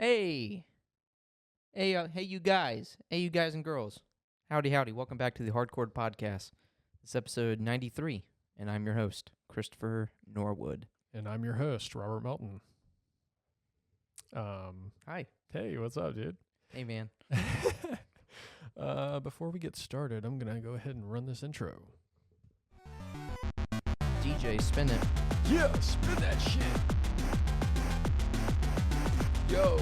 Hey, hey, you guys. Hey, you guys and girls. Howdy, howdy. Welcome back to the Hardcore Podcast. It's episode 93, and I'm your host, Christopher Norwood. And I'm your host, Robert Melton. Hi. Hey, what's up, dude? Hey, man. Before we get started, I'm going to go ahead and run this intro. DJ, spin it. Yeah, spin that shit. Yo.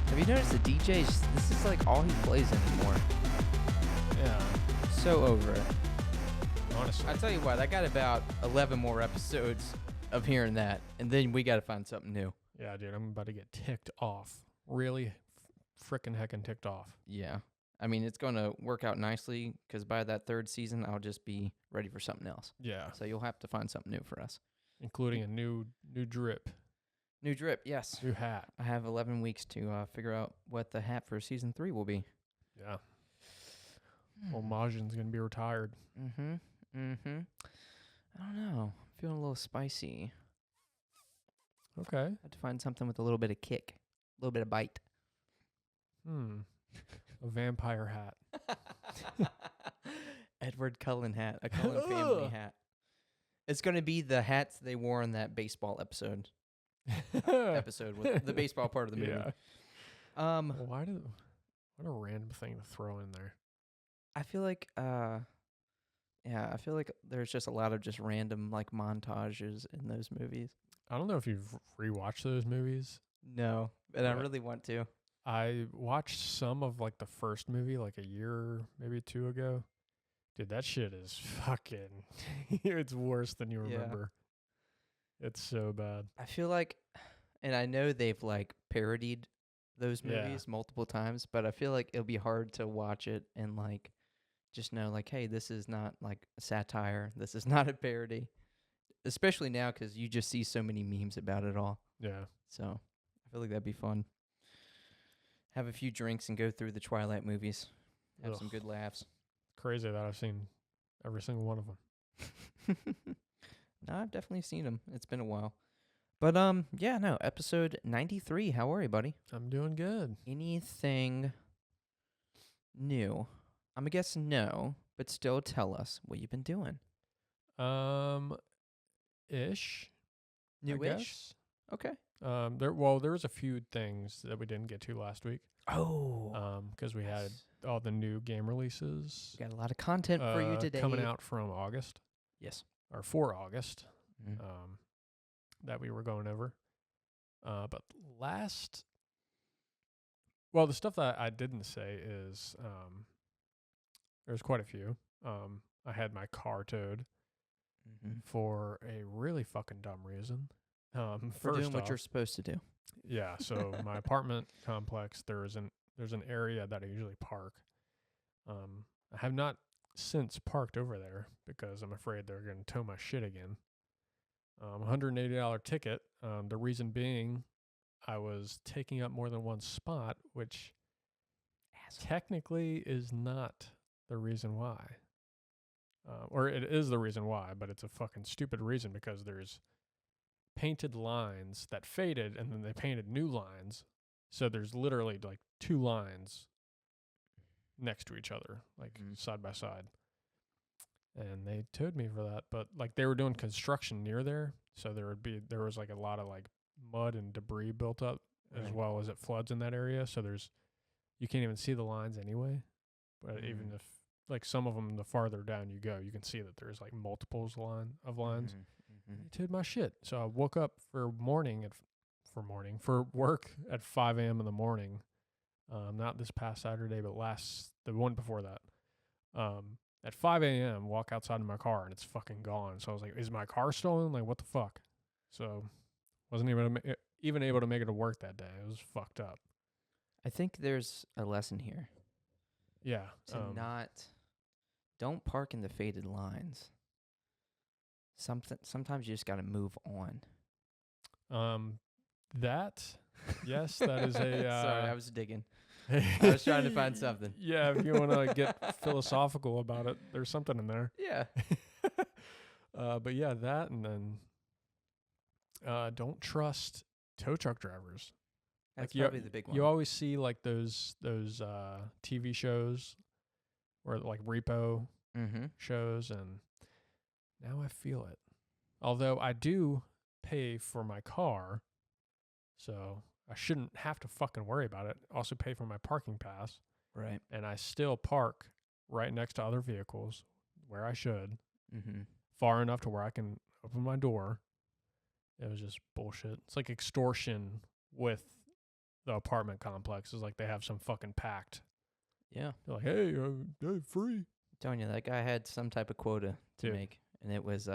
Have you noticed the DJ's, this is like all he plays anymore. Yeah, So over it. honestly. I tell you what, I got about 11 more episodes of hearing that, and then we got to find something new. Yeah, dude, I'm about to get ticked off. Really frickin' heckin' ticked off. Yeah. I mean, it's going to work out nicely because by that third season, I'll just be ready for something else. Yeah, So you'll have to find something new for us. including a new drip, New drip, yes. new hat. I have 11 weeks to figure out what the hat for season 3 will be. Yeah. Old Majin's going to be retired. I don't know. I'm feeling a little spicy. Okay. I have to find something with a little bit of kick, a little bit of bite. A vampire hat. Edward Cullen hat, a Cullen family hat. It's going to be the hats they wore in that baseball episode with the baseball part of the movie. Yeah. What a random thing to throw in there. I feel like I feel like there's just a lot of just random like montages in those movies. I don't know if you've rewatched those movies. No, but I Right. really want to. I watched some of like the first movie like a year, maybe two ago. Dude, that shit is fucking it's worse than you Yeah. remember. It's so bad. I feel like, and I know they've like parodied those Yeah. movies multiple times, but I feel like it'll be hard to watch it and like just know like, hey, this is not like a satire. This is not a parody. Especially now because you just see so many memes about it all. Yeah. So I feel like that'd be fun. Have a few drinks and go through the Twilight movies. Have some Ugh. good laughs. Crazy that I've seen every single one of them. No, I've definitely seen them. It's been a while. But yeah, no, episode 93. How are you, buddy? I'm doing good. Anything new? I'm gonna guess no, but still tell us what you've been doing. Ish. I Newish? guess. Okay. There was a few things that we didn't get to last week. Oh. Because we had Yes. all the new game releases Got a lot of content for you today. coming out from August Yes. or for August. Mm. That we were going over. But the stuff that I didn't say is there's quite a few. I had my car towed Mm-hmm. for a really fucking dumb reason. For First doing what off, you're supposed to do. yeah, so my apartment complex, there's an area that I usually park. I have not since parked over there because I'm afraid they're going to tow my shit again. $180 ticket. The reason being, I was taking up more than one spot, which technically is not the reason why. Or it is the reason why, but it's a fucking stupid reason because there's painted lines that faded and then they painted new lines. So there's literally like two lines next to each other, like side by side. And they towed me for that, but like they were doing construction near there, so there was like a lot of like mud and debris built up as Right. well as it floods in that area, so you can't even see the lines anyway. But even if like some of them, the farther down you go, you can see that there's like multiples lines. Mm-hmm. They towed my shit. So I woke up for work at 5 a.m. in the morning. Not this past Saturday, but the one before that. At 5 a.m., walk outside of my car and it's fucking gone. So I was like, is my car stolen? Like, what the fuck? So wasn't even able to make it to work that day. It was fucked up. I think there's a lesson here. Yeah. Don't park in the faded lines. Sometimes you just got to move on. Yes, that is a... Sorry, I was digging. I was trying to find something. Yeah, if you want to get philosophical about it, there's something in there. Yeah. But yeah, that, and then don't trust tow truck drivers. That's like probably the big one. you always see like those TV shows or like repo Mm-hmm. shows, and now I feel it. Although I do pay for my car, so I shouldn't have to fucking worry about it. Also pay for my parking pass, Right. and I still park right next to other vehicles where I should, Mm-hmm. far enough to where I can open my door. It was just bullshit. It's like extortion with the apartment complexes. Like they have some fucking pact. Yeah. They're like, hey, hey, free. I'm telling you, that guy had some type of quota to Dude. make, and it was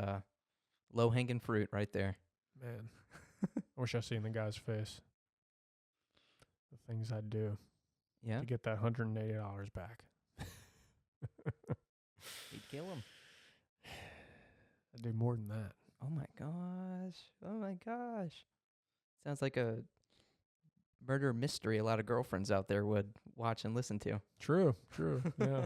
low hanging fruit right there. Man, I wish I seen the guy's face. The things I'd do Yeah. to get that $180 back. He'd kill him. I'd do more than that. Oh my gosh. Oh my gosh. Sounds like a murder mystery a lot of girlfriends out there would watch and listen to. True, yeah.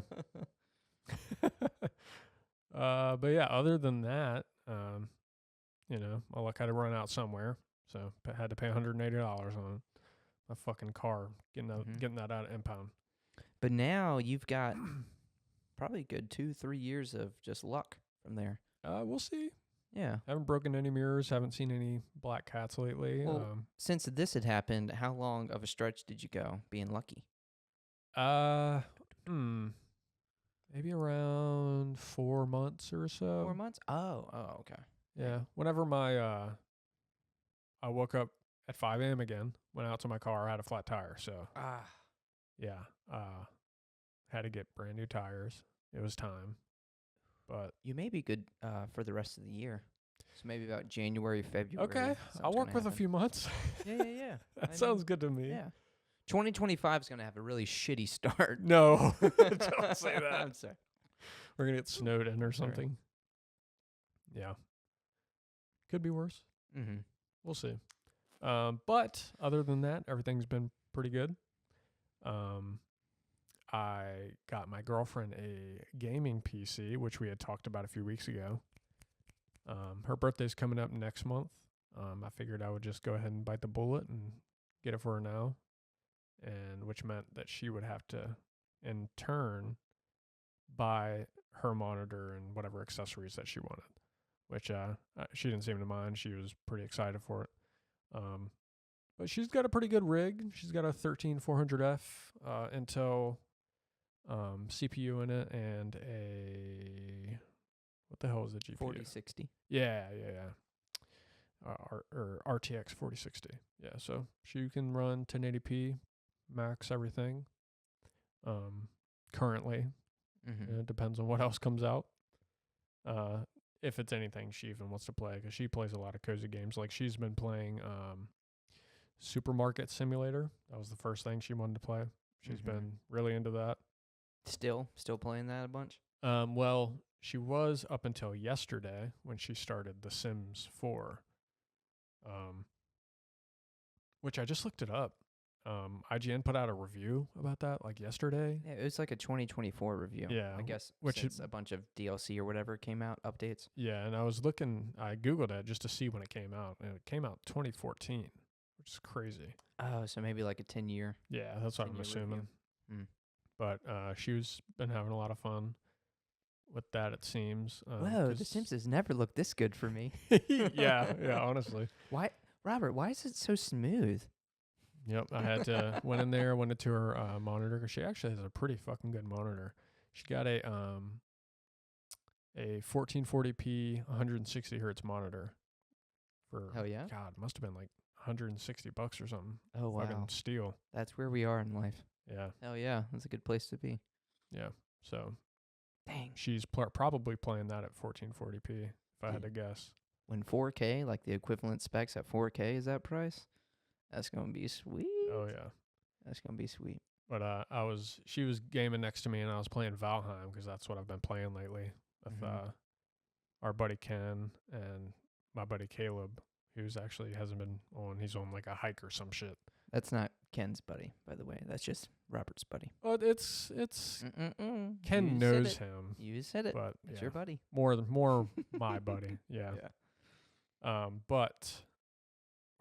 But yeah, other than that, my luck had to run out somewhere, so had to pay $180 on my fucking car, getting that out of impound. But now you've got probably a good 2-3 years of just luck from there. We'll see. Yeah. Haven't broken any mirrors. Haven't seen any black cats lately. Well, since this had happened, how long of a stretch did you go being lucky? Maybe around 4 months or so. 4 months? Oh, okay. Yeah. Whenever I woke up at 5 a.m. again, went out to my car, had a flat tire. So, yeah, had to get brand new tires. It was time. But you may be good for the rest of the year. So maybe about January, February. Okay, I'll work with a few months. Yeah. That sounds good to me. Yeah. 2025 is going to have a really shitty start. No, don't say that. I'm sorry. We're going to get snowed in or something. Yeah. Could be worse. Mm-hmm. We'll see. But other than that, everything's been pretty good. I got my girlfriend a gaming PC, which we had talked about a few weeks ago. Her birthday's coming up next month. I figured I would just go ahead and bite the bullet and get it for her now, and which meant that she would have to, in turn, buy her monitor and whatever accessories that she wanted, which she didn't seem to mind. She was pretty excited for it. But she's got a pretty good rig. She's got a 13400F Intel CPU in it, and a, what the hell is the GPU? 4060. Yeah. Or RTX 4060. Yeah, so she can run 1080p, max everything. Currently, it depends on what else comes out. If it's anything she even wants to play, because she plays a lot of cozy games. Like she's been playing Supermarket Simulator. That was the first thing she wanted to play. She's been really into that. Still playing that a bunch? Well, she was up until yesterday when she started The Sims 4. Which I just looked it up. IGN put out a review about that like yesterday. Yeah, it was like a 2024 review. Yeah, I guess which since a bunch of DLC or whatever came out, updates. Yeah, and I Googled it just to see when it came out, and it came out 2014, which is crazy. Oh, so maybe like a 10-year. Yeah, that's what I'm assuming. Mm. But she's been having a lot of fun with that, it seems. Whoa, The Sims has never looked this good for me. yeah, honestly. Why, Robert, why is it so smooth? Yep, I had to went into her monitor, because she actually has a pretty fucking good monitor. She got a 1440p 160 hertz monitor for, hell yeah, God, must have been like $160 or something. Oh wow, fucking steal. That's where we are in life. Yeah. Hell yeah, that's a good place to be. Yeah. So, dang, she's probably playing that at 1440p, if I had to guess. When 4K, like the equivalent specs at 4K, is that price? That's gonna be sweet. Oh yeah, that's gonna be sweet. But she was gaming next to me, and I was playing Valheim, because that's what I've been playing lately with our buddy Ken and my buddy Caleb, who's actually hasn't been on. He's on like a hike or some shit. That's not Ken's buddy, by the way. That's just Robert's buddy. Oh, it's Ken knows him. You said it. But it's your buddy. More my buddy. Yeah. Yeah. But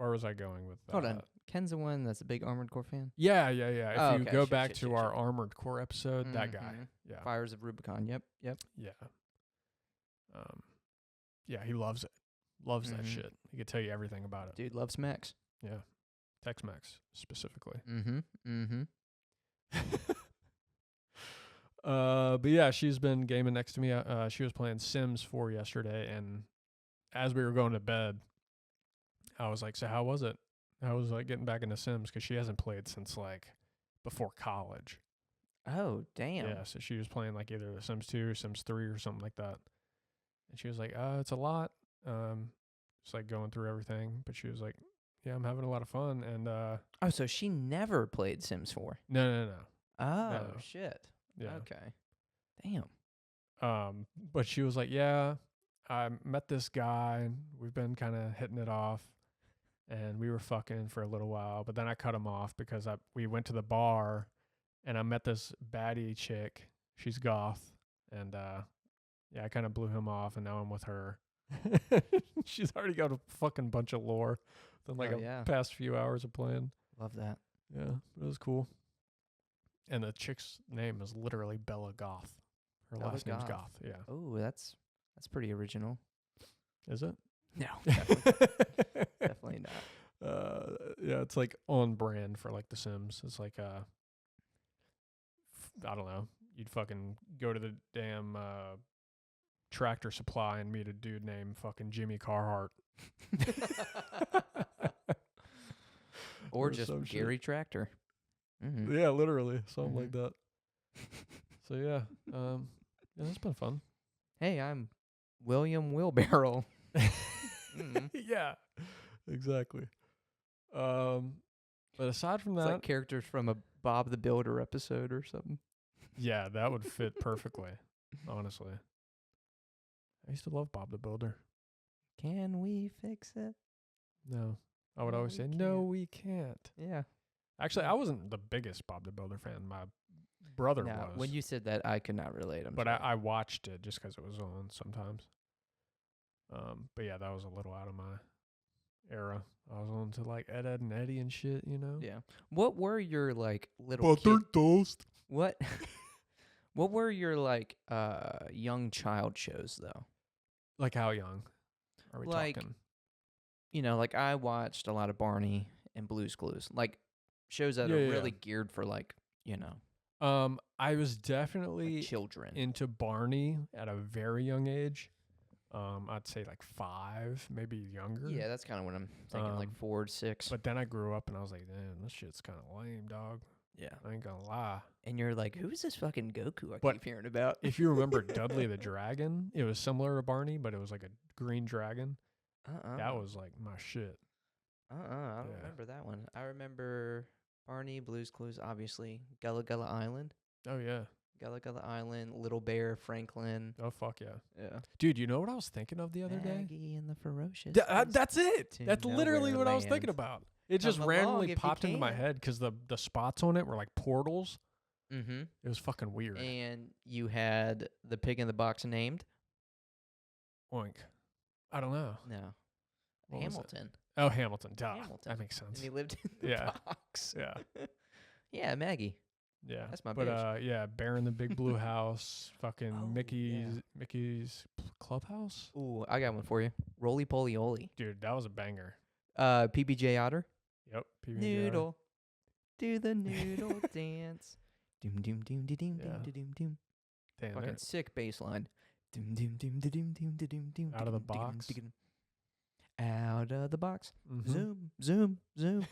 where was I going with that? Hold on. Ken's the one that's a big Armored Core fan? Yeah. If Oh, you okay. go Shit, back shit, to shit, our shit. Armored Core episode, that guy. Mhm. Yeah. Fires of Rubicon. Yep. Yeah. Yeah, he loves it. Loves that Mhm. shit. He could tell you everything about it. Dude loves Max. Yeah. Tex-Mex specifically. Mm-hmm. But yeah, she's been gaming next to me. She was playing Sims 4 yesterday, and as we were going to bed, I was like, "So how was it?" I was like getting back into Sims because she hasn't played since like before college. Oh, damn. Yeah, so she was playing like either The Sims 2 or Sims 3 or something like that. And she was like, it's a lot. Just like going through everything. But she was like, yeah, I'm having a lot of fun. And Oh, so she never played Sims 4. no. Oh, No. shit. Yeah. Okay. Damn. But she was like, yeah, I met this guy and we've been kind of hitting it off. And we were fucking for a little while. But then I cut him off because we went to the bar and I met this baddie chick. She's goth. And yeah, I kind of blew him off, and now I'm with her. She's already got a fucking bunch of lore than like past few hours of playing. Love that. Yeah, it was cool. And the chick's name is literally Bella Goth. Her Bella last name's Goth. Goth. Yeah. Oh, that's pretty original. Is it? No, definitely not. Yeah, it's like on brand for like The Sims. It's like I don't know. You'd fucking go to the damn Tractor Supply and meet a dude named fucking Jimmy Carhart. Or just Gary Tractor. Mm-hmm. Yeah, literally. Something like that. So yeah. Yeah, that's been fun. Hey, I'm William Wheelbarrow. Yeah. Exactly. But aside from that, it's like characters from a Bob the Builder episode or something. Yeah, that would fit perfectly, honestly. I used to love Bob the Builder. Can we fix it? No. I would No, always we say, can't. no, we can't. Yeah. Actually, I wasn't the biggest Bob the Builder fan. My brother was. When you said that, I could not relate. But I watched it just because it was on sometimes. But yeah, that was a little out of my era. I was on to like Ed, and Eddie and shit, you know? Yeah. What were your like little toast. What? What were your like young child shows though? Like how young are we talking? You know, like I watched a lot of Barney and Blue's Clues, like shows that are really geared for like, you know. I was definitely like children into Barney at a very young age. I'd say like 5, maybe younger. Yeah, that's kind of what I'm thinking, like 4 or 6. But then I grew up and I was like, damn, this shit's kind of lame, dog. Yeah. I ain't gonna lie. And you're like, who's this fucking Goku I keep hearing about? If you remember Dudley the Dragon, it was similar to Barney, but it was like a green dragon. That was like my shit. I don't remember that one. I remember Barney, Blue's Clues, obviously. Gullah Gullah Island. Oh, yeah. Gullah Gullah Island, Little Bear, Franklin. Oh, fuck yeah. Yeah. Dude, you know what I was thinking of the other day? Maggie and the Ferocious. That's it. That's literally what I was thinking about. It just randomly popped into my head because the spots on it were like portals. Mm-hmm. It was fucking weird. And you had the pig in the box named? Oink. I don't know. No. What Hamilton. Oh, Hamilton. Duh. Hamilton. That makes sense. And he lived in the box. Yeah. Yeah, Maggie. Yeah. That's my But bitch. yeah, Bear in the Big Blue House, fucking Oh, Mickey's Clubhouse. Ooh, I got one for you. Roly Poly Oly. Dude, that was a banger. PBJ Otter. Yep. PBJ. Noodle. Do the noodle dance. Doom doom doom doom doom Yeah. doom doom doom. Damn, Fucking sick bass line. Doom doom doom doom doom doom doom. Out of the box. Out of the box. Mm-hmm. Zoom, zoom, zoom.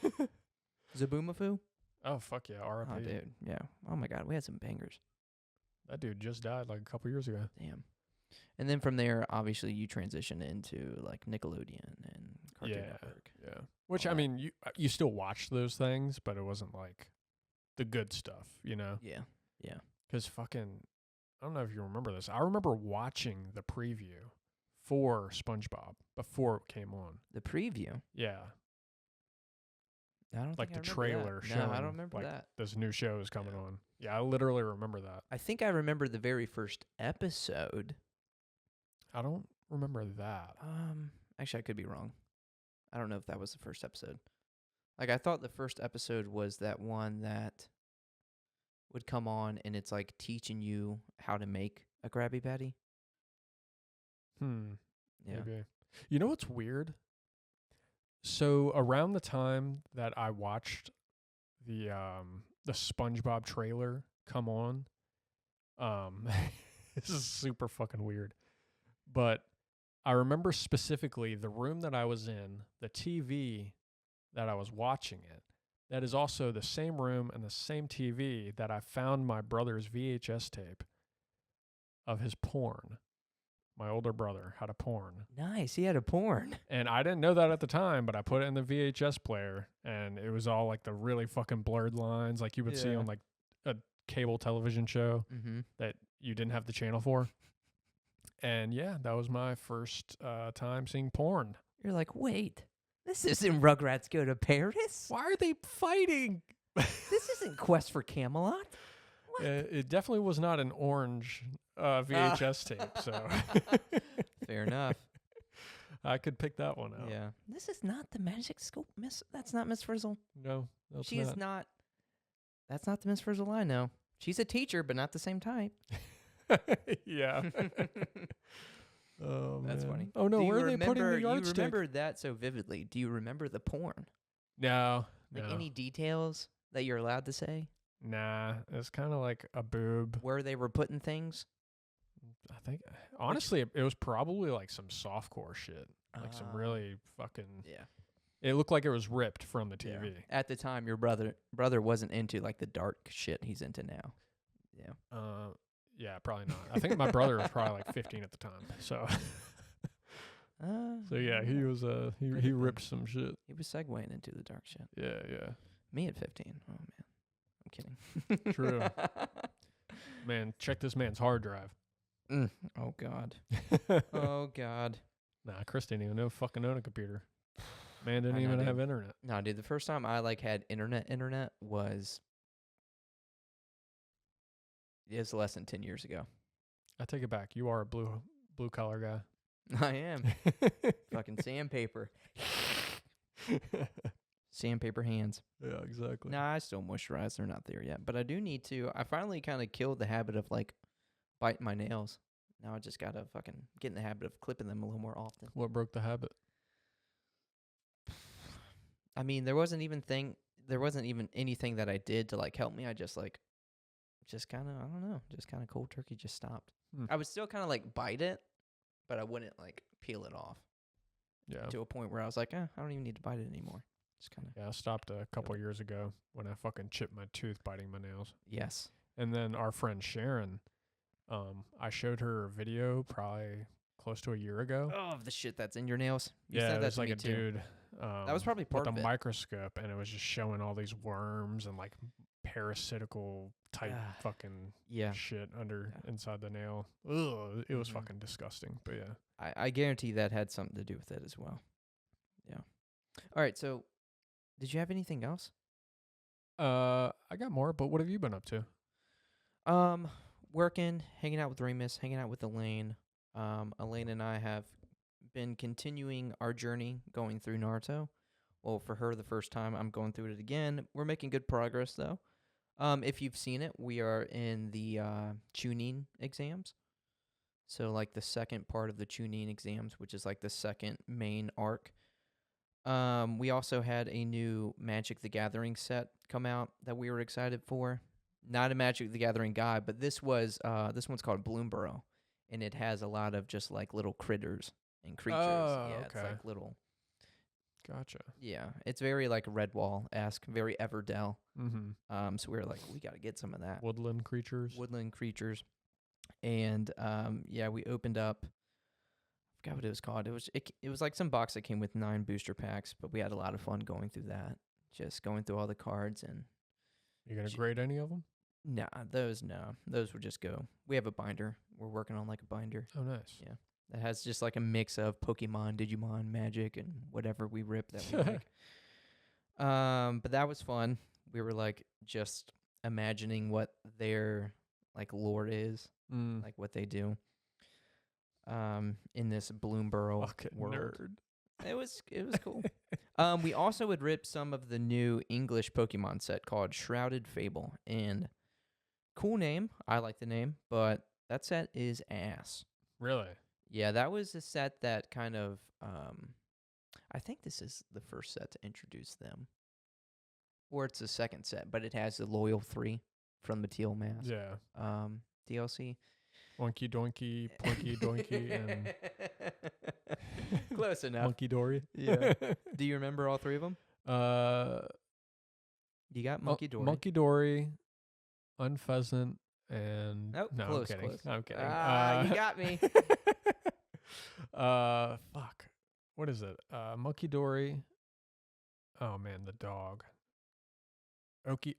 Zaboomafoo. Oh, fuck yeah. R.I.P. Oh, dude. Yeah. Oh, my God. We had some bangers. That dude just died like a couple years ago. Damn. And then from there, obviously, you transition into, like, Nickelodeon and Cartoon Network. Yeah. Which, I mean, you still watched those things, but it wasn't, like, the good stuff, you know? Yeah. Yeah. Because fucking, I don't know if you remember this. I remember watching the preview for SpongeBob before it came on. The preview? Yeah. I don't like think the I remember trailer that. showing. No, I don't remember like, that. This new show is coming on. Yeah, I literally remember that. I think I remember the very first episode. I don't remember that. Actually, I could be wrong. I don't know if that was the first episode. Like, I thought the first episode was that one that would come on and it's like teaching you how to make a Krabby Patty. Yeah. Maybe. You know what's weird? So around the time that I watched the SpongeBob trailer come on, this is super fucking weird. But I remember specifically the room that I was in, the TV that I was watching it. That is also the same room and the same TV that I found my brother's VHS tape of his porn. My older brother had a porn. Nice. He had a porn. And I didn't know that at the time, but I put it in the VHS player, and it was all like the really fucking blurred lines like you would see on like a cable television show that you didn't have the channel for. And yeah, that was my first time seeing porn. You're like, wait, this isn't Rugrats Go to Paris? Why are they fighting? This isn't Quest for Camelot? It definitely was not an orange VHS tape, so fair enough. I could pick that one out. Yeah. This is not the magic school, Miss. That's not Miss Frizzle. No, She is not. That's not the Miss Frizzle I know. She's a teacher, but not the same type. Yeah. Oh, that's man. funny. Oh no, where are they putting the yardstick? You remember that so vividly. Do you remember the porn? No. Like any details that you're allowed to say? Nah, it's kind of like a boob. Where they were putting things? I think, honestly, it was probably like some softcore shit. Like some really fucking... Yeah. It looked like it was ripped from the TV. Yeah. At the time, your brother wasn't into like the dark shit he's into now. Yeah. Yeah, probably not. I think my brother was probably like 15 at the time. So... So yeah, he was he ripped some shit. He was segueing into the dark shit. Yeah. Me at 15. Oh man. I'm kidding. True. Man, check this man's hard drive. Oh God. Oh God. Nah, Chris didn't even fucking own a computer. Man didn't even have internet. No, dude, the first time I like had internet was less than 10 years ago. I take it back. You are a blue collar guy. I am. Fucking sandpaper. Sandpaper hands. Yeah, exactly. Nah, I still moisturize. They're not there yet. But I do need to. I finally kind of killed the habit of, like, biting my nails. Now I just got to fucking get in the habit of clipping them a little more often. What broke the habit? I mean, there wasn't even anything that I did to, like, help me. I just kind of, I don't know, just kind of cold turkey just stopped. I would still kind of, like, bite it, but I wouldn't, like, peel it off. Yeah. To a point where I was like, I don't even need to bite it anymore. Just kind of. Yeah, I stopped a couple years ago when I fucking chipped my tooth biting my nails. Yes. And then our friend Sharon, I showed her a video probably close to a year ago. Oh, the shit that's in your nails. You yeah, said it that was to like me a too. dude. That was probably part with of a it. microscope, and it was just showing all these worms and like parasitical type fucking shit inside the nail. Ugh, it was fucking disgusting. But yeah, I guarantee that had something to do with it as well. Yeah. All right. So, did you have anything else? I got more. But what have you been up to? Working, hanging out with Remus, hanging out with Elaine. Elaine and I have been continuing our journey going through Naruto. Well, for her, the first time, I'm going through it again. We're making good progress, though. If you've seen it, we are in the Chunin exams. So, like, the second part of the Chunin exams, which is, like, the second main arc. We also had a new Magic the Gathering set come out that we were excited for. Not a Magic the Gathering guy, but this one's called Bloomborough, and it has a lot of just, like, little critters and creatures. Oh, yeah, okay. It's like little... Gotcha. Yeah, it's very like Redwall-esque, very Everdell. Mm-hmm. So we were like, we got to get some of that. Woodland creatures. And yeah, we opened up. I forgot what it was called. It was like some box that came with 9 booster packs, but we had a lot of fun going through that. Just going through all the cards and. You gonna grade any of them? Nah, those would just go. We have a binder. We're working on like a binder. Oh, nice. Yeah. That has just like a mix of Pokemon, Digimon, Magic, and whatever we rip that we like. But that was fun. We were like just imagining what their like lore is, like what they do. In this Bloomborough Fucking world. nerd. It was cool. We also would rip some of the new English Pokemon set called Shrouded Fable, and cool name. I like the name, but that set is ass. Really? Yeah, that was a set that kind of. I think this is the first set to introduce them, or it's the second set, but it has the Loyal 3 from the Teal Mask. Yeah. DLC. Oinky Doinky, Poinky Doinky, and Close enough. Monkey Dory. Yeah. Do you remember all three of them? You got Monkey Dory. Monkey Dory, Unpheasant, and Nope, no, close, I'm kidding. close. I'm kidding. You got me. Fuck. What is it? Monkey Dory. Oh man, the dog. Okie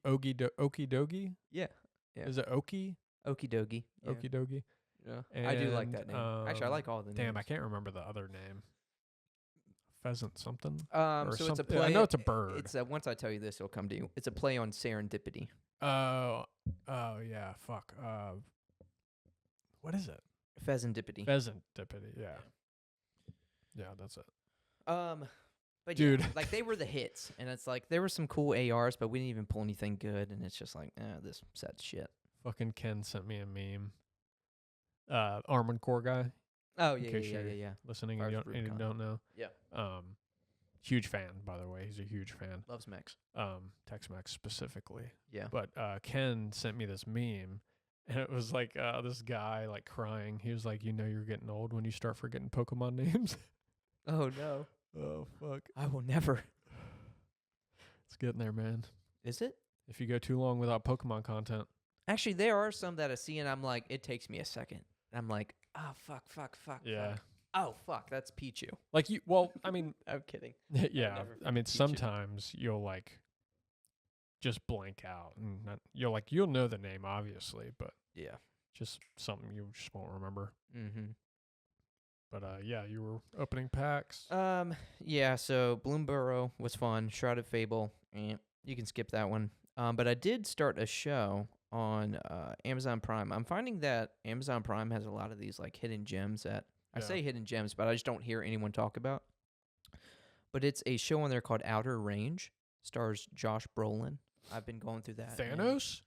Dogie? Yeah. Yeah. Is it Okie? Okie dokie. Yeah. Okie Dogie. Yeah. I do like that name. Actually, I like all the names. Damn, I can't remember the other name. Pheasant something? So it's a play. I know it's a bird. It's once I tell you this, it'll come to you. It's a play on serendipity. Oh yeah, fuck. What is it? Pheasantipity. Pheasantipity, yeah. Yeah, that's it. But dude, yeah, like they were the hits, and it's like there were some cool ARs, but we didn't even pull anything good, and it's just like, this set's shit. Fucking Ken sent me a meme. Armored Core guy. Oh yeah. Listening and you don't know. Yeah. Huge fan, by the way. He's a huge fan. Loves Mex. Tex-Mex specifically. Yeah. But Ken sent me this meme, and it was like this guy like crying. He was like, you're getting old when you start forgetting Pokemon names. Oh no. Oh fuck. I will never. It's getting there, man. Is it? If you go too long without Pokemon content. Actually, there are some that I see, and I'm like, it takes me a second. I'm like, oh fuck. Yeah. Fuck. Oh fuck, that's Pichu. Like you. Well, I mean, I'm kidding. yeah. I mean, Pichu. sometimes you'll like just blank out, and you'll know the name obviously, but yeah, just something you just won't remember. Mm-hmm. But yeah, you were opening packs. Yeah. So Bloomburrow was fun. Shrouded Fable, you can skip that one. But I did start a show on Amazon Prime. I'm finding that Amazon Prime has a lot of these like hidden gems that I say hidden gems, but I just don't hear anyone talk about. But it's a show on there called Outer Range. Stars Josh Brolin. I've been going through that. Thanos?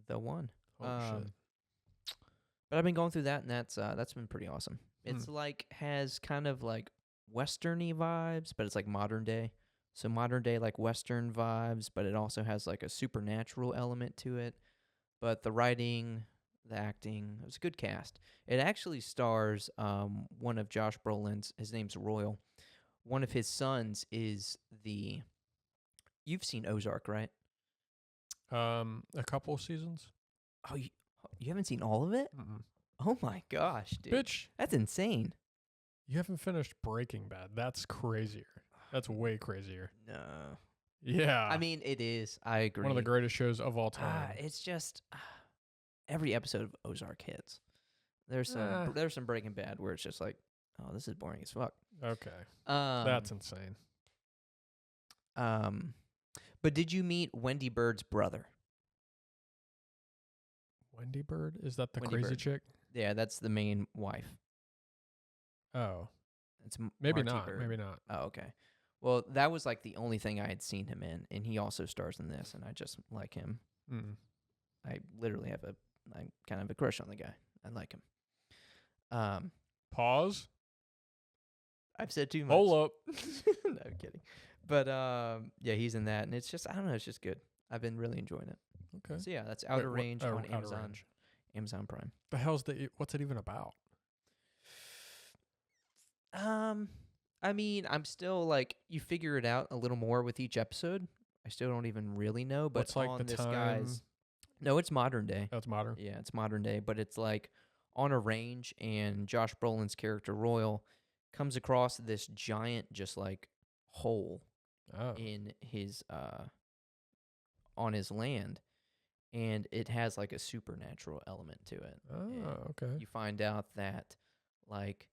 The one. Oh shit. But I've been going through that, and that's been pretty awesome. It's like has kind of like Western-y vibes, but it's like modern day. So modern day like Western vibes, but it also has like a supernatural element to it. But the writing, the acting, it was a good cast. It actually stars one of Josh Brolin's. His name's Royal. One of his sons is the. You've seen Ozark, right? A couple seasons. Oh, you haven't seen all of it? Mm-mm. Oh my gosh, dude! Bitch, that's insane. You haven't finished Breaking Bad. That's crazier. That's way crazier. No. Yeah. I mean, it is. I agree. One of the greatest shows of all time. It's just every episode of Ozark hits. There's some Breaking Bad where it's just like, oh, this is boring as fuck. Okay. That's insane. But did you meet Wendy Bird's brother? Wendy Bird? Is that the Wendy crazy Bird. chick? Yeah, that's the main wife. Oh. It's maybe Marty not. Bird. Maybe not. Oh, okay. Well, that was like the only thing I had seen him in, and he also stars in this, and I just like him. Mm. I literally have I kind of a crush on the guy. I like him. Pause. I've said too much. Hold up. No, I'm kidding. But yeah, he's in that, and it's just I don't know, it's just good. I've been really enjoying it. Okay. So yeah, that's Outer Range on Outer Amazon. Range. Amazon Prime. The hell's what's it even about? I mean, I'm still like you figure it out a little more with each episode. I still don't even really know, but What's like on the this time? guy's no, it's modern day. Oh, it's modern. Yeah, it's modern day, but it's like on a range, and Josh Brolin's character Royal comes across this giant, just like hole in his on his land, and it has like a supernatural element to it. Oh, okay. You find out that like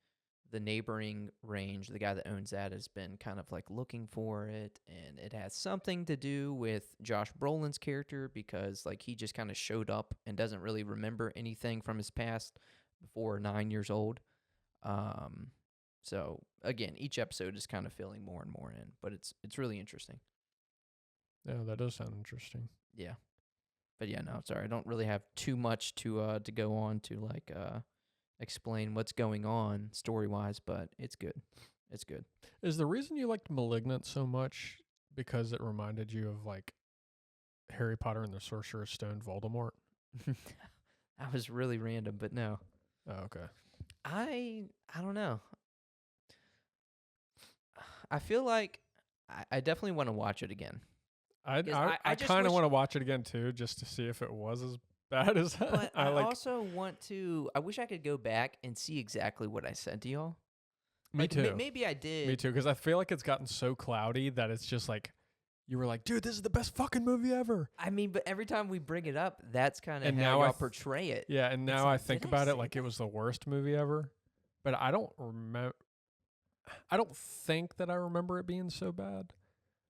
the neighboring range, the guy that owns that has been kind of like looking for it, and it has something to do with Josh Brolin's character because like he just kind of showed up and doesn't really remember anything from his past before 9 years old. So again, each episode is kind of filling more and more in, but it's really interesting. Yeah, that does sound interesting. Yeah. But yeah, no, sorry, I don't really have too much to go on to like explain what's going on story wise, but it's good. It's good. Is the reason you liked *Malignant* so much because it reminded you of like Harry Potter and the Sorcerer's Stone, Voldemort? That was really random, but no. Oh, okay. I don't know. I feel like I definitely want to watch it again. I 'Cause I, I I just kind of wish- want to watch it again too, just to see if it was as bad as But I I like. also want to. I wish I could go back and see exactly what I said to y'all. Me Like, too. Maybe I did. Me too, because I feel like it's gotten so cloudy that it's just like you were like, dude, this is the best fucking movie ever. I mean, but every time we bring it up, that's kind of And how now y'all portray it. Yeah, and It's now I like, think did I about it say like it that? was the worst movie ever. But I don't remember. I don't think that I remember it being so bad.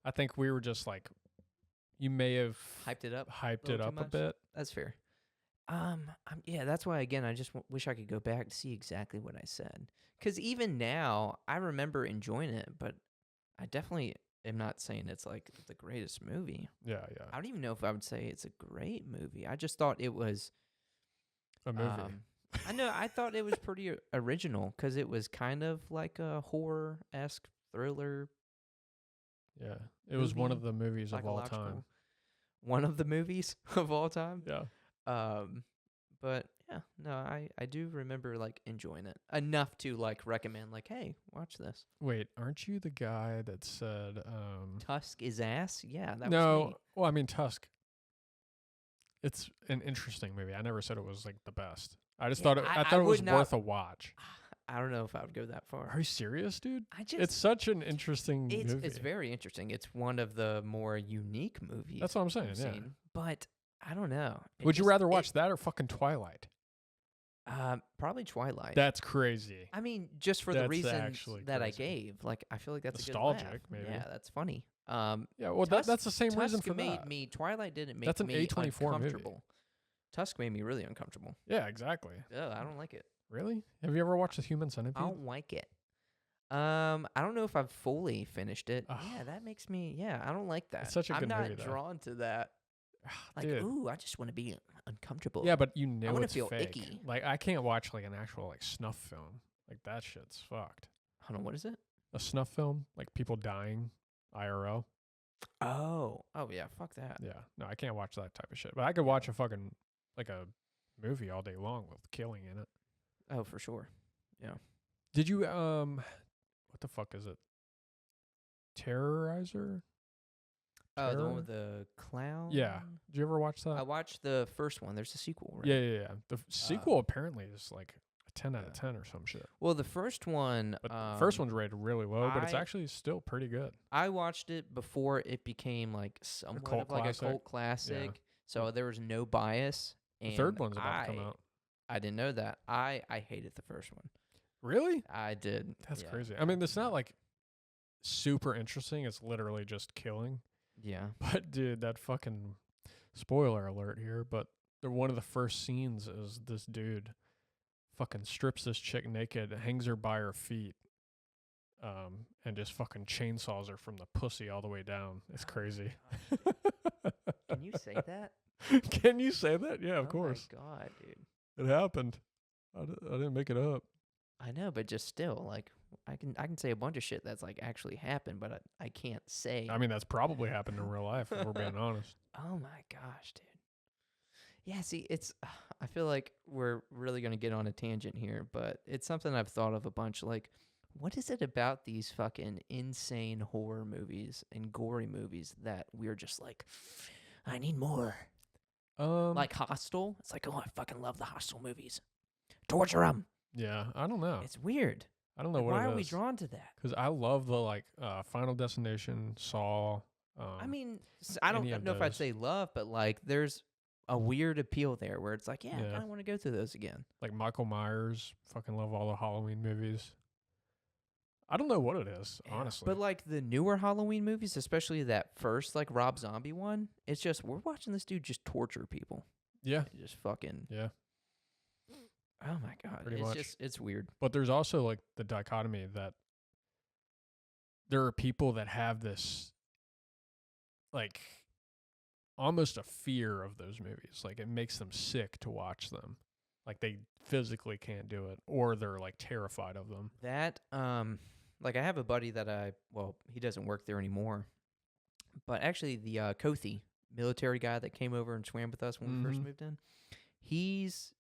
I think we were just like, you may have Hyped it up. hyped little it too up a much? bit. That's fair. Yeah, that's why again I just wish I could go back to see exactly what I said. Because even now, I remember enjoying it, but I definitely am not saying it's like the greatest movie. Yeah, yeah. I don't even know if I would say it's a great movie. I just thought it was. A movie. I know. I thought it was pretty original because it was kind of like a horror-esque thriller, Yeah. It was one movie, of the movies of all time. psychological. One of the movies of all time. Yeah. But yeah, no, I do remember like enjoying it enough to like recommend like, hey, watch this. Wait, aren't you the guy that said Tusk is ass. Yeah, that was no, me. well, I mean Tusk. It's an interesting movie. I never said it was like the best. I just Yeah, thought I it was would not- worth a watch. I don't know if I would go that far. Are you serious, dude? I just It's such an interesting movie. it's very interesting. It's one of the more unique movies That's what I'm saying. I've Yeah. seen. But I don't know. It Would you just- rather watch that or fucking Twilight? Probably Twilight. That's crazy. I mean, just for the That's reasons actually that I crazy. gave. Like, I feel like that's a good Nostalgic, laugh. maybe. Yeah, that's funny. Yeah, well, Tusk- that's the same reason Tusk for made that. me. Twilight didn't make That's an me A24 movie. uncomfortable. Tusk made me really uncomfortable. Yeah, exactly. Ugh, I don't like it. Really? Have you ever watched The Human I Centipede? don't like it. I don't know if I've fully finished it. Ugh. Yeah, that makes me. Yeah, I don't like that. such a I'm good not movie, though. drawn to that. Like, Dude. ooh, I just want to be uncomfortable. Yeah, but you know wanna it's feel fake. icky. Like I can't watch like an actual like snuff film. Like that shit's fucked. Hold on, what is it? A snuff film, like people dying, IRL. Oh yeah, fuck that. Yeah, no, I can't watch that type of shit. But I could watch a fucking like a movie all day long with killing in it. Oh, for sure. Did you what the fuck is it? Terrorizer? Oh, the one Terror? with the clown. Yeah. Did you ever watch that? I watched the first one. There's a sequel, right? Yeah. The sequel apparently is like a 10 out of 10 or some shit. Well, the first one. But the first one's rated really low, but it's I- actually still pretty good. I watched it before it became like somewhat cult of like classic. a cult classic. So there was no bias. The And third one's about to come out. I didn't know that. I hated the first one. Really? I did. That's yeah. crazy. I mean, it's not like super interesting. It's literally just killing. Yeah. But dude, that fucking spoiler alert here, but one of the first scenes is this dude fucking strips this chick naked, hangs her by her feet, and just fucking chainsaws her from the pussy all the way down. It's crazy. Can you say that? Can you say that? Yeah, of Oh course. my god, dude. It happened. I didn't make it up. I know, but just still, like, I can say a bunch of shit that's like actually happened, but I can't say. I mean, that's probably happened in real life, if we're being honest. Oh my gosh, dude. Yeah, see, it's. I feel like we're really gonna get on a tangent here, but it's something I've thought of a bunch. Like, what is it about these fucking insane horror movies and gory movies that we're just like, I need more? Like Hostel. It's like, oh, I fucking love the Hostel movies. Torture them. yeah, I don't know. It's weird. I don't know Like, what why it are we is. drawn to that? Because I love the like Final Destination, Saw. I mean, I don't any of know if I'd those. say love, but like there's a weird appeal there where it's like, yeah, I Yeah. kind of want to go through those again. like Michael Myers. Fucking love all the Halloween movies. I don't know what it is, Yeah. honestly. But like the newer Halloween movies, especially that first like Rob Zombie one, it's just we're watching this dude just torture people. yeah, Just fucking. yeah. Oh my god, Pretty it's much. just it's weird. But there's also like the dichotomy that there are people that have this like almost a fear of those movies. Like it makes them sick to watch them. Like they physically can't do it, or they're like terrified of them. That like I have a buddy that he doesn't work there anymore, but actually the Kothi military guy that came over and swam with us when we first moved in, he's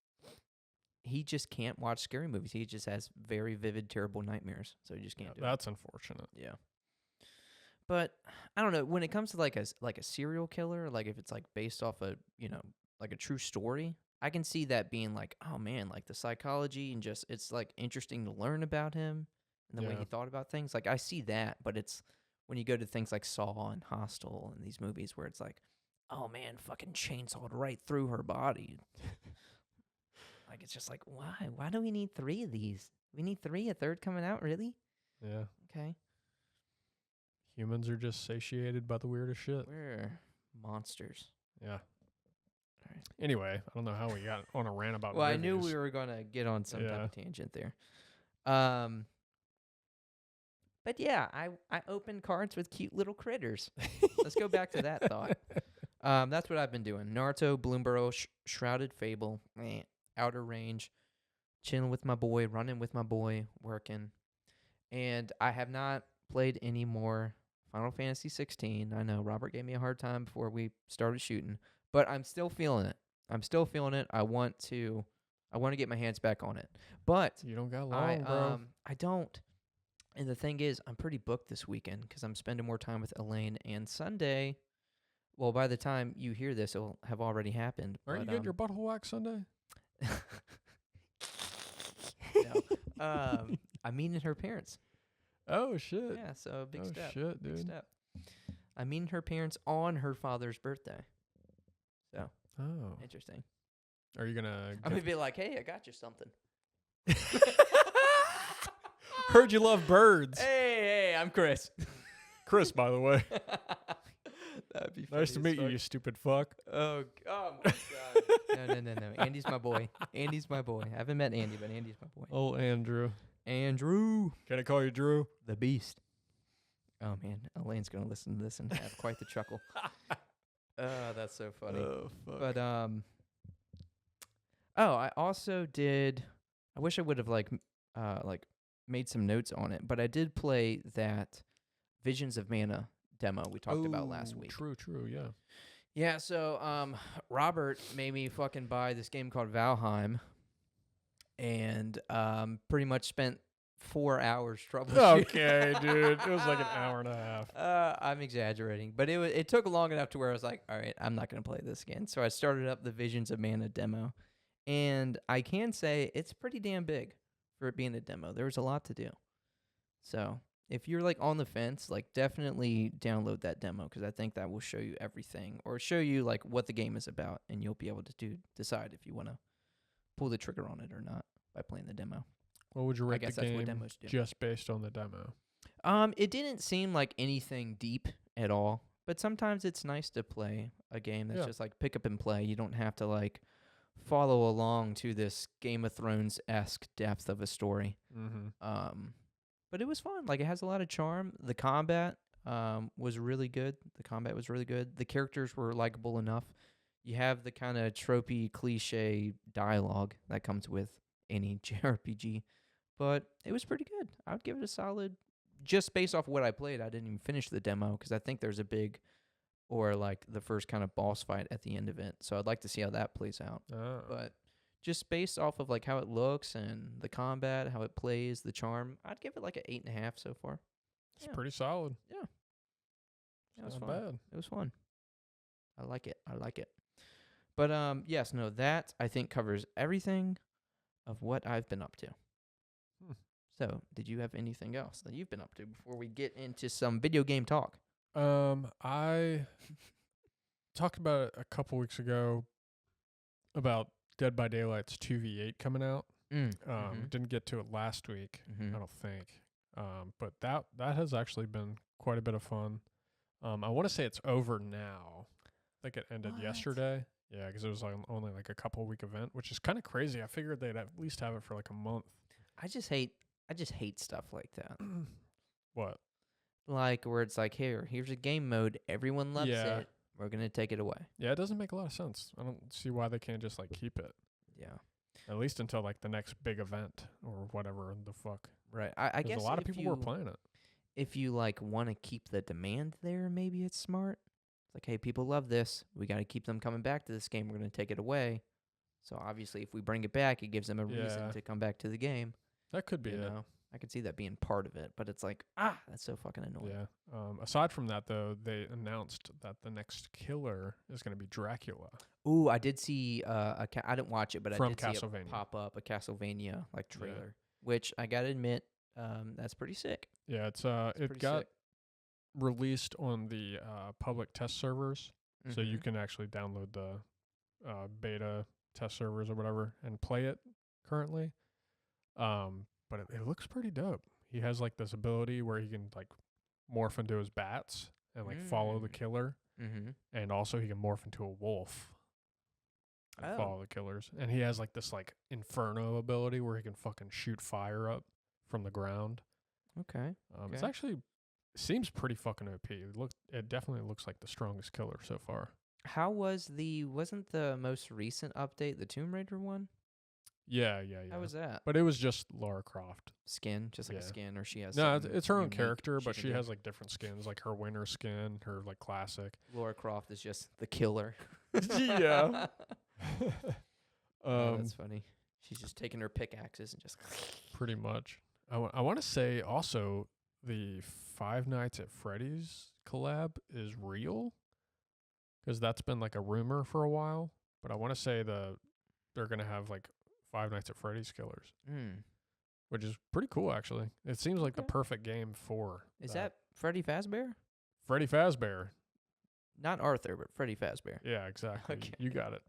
he just can't watch scary movies. He just has very vivid, terrible nightmares, so he just can't do it. That's unfortunate. Yeah. But I don't know, when it comes to like a serial killer, like if it's like based off a, like a true story, I can see that being like, oh man, like the psychology and just it's like interesting to learn about him and the way he thought about things. Like I see that, but it's when you go to things like Saw and Hostel and these movies where it's like, oh man, fucking chainsawed right through her body. Like it's just like, why? Why do we need 3 of these? We need 3, a third coming out, really? Yeah. Okay. Humans are just satiated by the weirdest shit. We're monsters. Yeah. All right. Anyway, I don't know how we got on a rant about Well, movies. I knew we were going to get on some type Yeah. of tangent there. But yeah, I open cards with cute little critters. Let's go back to that thought. That's what I've been doing. Naruto, Bloomburrow, Shrouded Fable, Outer Range, chilling with my boy, running with my boy, working. And I have not played any more Final Fantasy 16. I know Robert gave me a hard time before we started shooting, but I'm still feeling it. I want to get my hands back on it. But you don't got long, bro. I don't. And the thing is, I'm pretty booked this weekend because I'm spending more time with Elaine. And Sunday, well, by the time you hear this, it'll have already happened. Aren't you getting your butthole waxed Sunday? No. I'm meeting her parents. Oh, shit. Yeah, so big step. Shit, dude. Big step. I'm meeting her parents on her father's birthday. So, interesting. Are you going to... I'm going to be like, hey, I got you something. Heard you love birds. Hey, I'm Chris. Chris, by the way. That'd be funny. Nice to meet you, you stupid fuck. Oh my God. No. Andy's my boy. I haven't met Andy, but Andy's my boy. Oh, Andrew. Can I call you Drew? The Beast. Oh, man. Elaine's going to listen to this and have quite the chuckle. That's so funny. Oh, fuck. But, I also did, I wish I would have, made some notes on it, but I did play that Visions of Mana demo we talked about last week. True, yeah. Yeah, so Robert made me fucking buy this game called Valheim, and pretty much spent 4 hours troubleshooting. Okay, dude. It was like an hour and a half. I'm exaggerating, but it took long enough to where I was like, all right, I'm not going to play this again. So I started up the Visions of Mana demo, and I can say it's pretty damn big for it being a demo. There was a lot to do. So if you're like on the fence, like definitely download that demo because I think that will show you everything or show you like what the game is about, and you'll be able to decide if you want to pull the trigger on it or not by playing the demo. What would you rate guess the that's what game demos do. just based on the demo? It didn't seem like anything deep at all, but sometimes it's nice to play a game that's just like pick up and play. You don't have to like follow along to this Game of Thrones-esque depth of a story. Mm-hmm. But it was fun. Like, it has a lot of charm. The combat was really good. The characters were likable enough. You have the kind of tropey, cliche dialogue that comes with any JRPG. But it was pretty good. I would give it a solid, just based off what I played. I didn't even finish the demo because I think there's a big, or like the first kind of boss fight at the end of it. So I'd like to see how that plays out. Oh. But just based off of like how it looks and the combat, how it plays, the charm, I'd give it like an 8.5 so far. It's pretty solid. Yeah. It was not fun. bad. It was fun. I like it. But yes, no, that I think covers everything of what I've been up to. So, did you have anything else that you've been up to before we get into some video game talk? I talked about it a couple weeks ago about Dead by Daylight's 2v8 coming out. Didn't get to it last week, I don't think. But that has actually been quite a bit of fun. I want to say it's over now. I think it ended yesterday. Yeah, because it was like only like a couple week event, which is kind of crazy. I figured they'd at least have it for like a month. I just hate stuff like that. What? Like where it's like, here's a game mode, everyone loves Yeah. it. We're gonna take it away. Yeah, it doesn't make a lot of sense. I don't see why they can't just like keep it. Yeah. At least until like the next big event or whatever the fuck. Right. I 'Cause guess a lot of if people you, were playing it. if you like want to keep the demand there, maybe it's smart. It's like, hey, people love this. We got to keep them coming back to this game. We're going to take it away. So obviously, if we bring it back, it gives them a reason Yeah. to come back to the game. That could be You it. know, I could see that being part of it, but it's like, that's so fucking annoying. Yeah. Aside from that, though, they announced that the next killer is going to be Dracula. Ooh, I did see I didn't watch it, but From I did see Castlevania. it pop up, a Castlevania like Yeah. trailer, which I gotta admit, that's pretty sick. Yeah, it's It's it pretty got sick. released on the public test servers, so you Mhm. can actually download the beta test servers or whatever and play it currently. But it looks pretty dope. He has like this ability where he can like morph into his bats and like follow the killer, and also he can morph into a wolf and Oh. follow the killers. And he has like this like inferno ability where he can fucking shoot fire up from the ground. Okay. It's Okay. actually seems pretty fucking OP. It definitely looks like the strongest killer so far. How wasn't the most recent update the Tomb Raider one? Yeah. How was that? But it was just Lara Croft. Skin, just like a Yeah. skin, or she has No, something it's her own unique character, but can she do? has like different skins, like her winter skin, her like classic. Lara Croft is just the killer. Yeah. Oh, that's funny. She's just taking her pickaxes and just. Pretty much. I want to say also the Five Nights at Freddy's collab is real, because that's been like a rumor for a while. But I want to say they're gonna have like Five Nights at Freddy's killers, which is pretty cool actually. It seems like the Okay. perfect game for. Is that Freddy Fazbear? Freddy Fazbear? Not Arthur, but Freddy Fazbear. Yeah, exactly. Okay. You got it.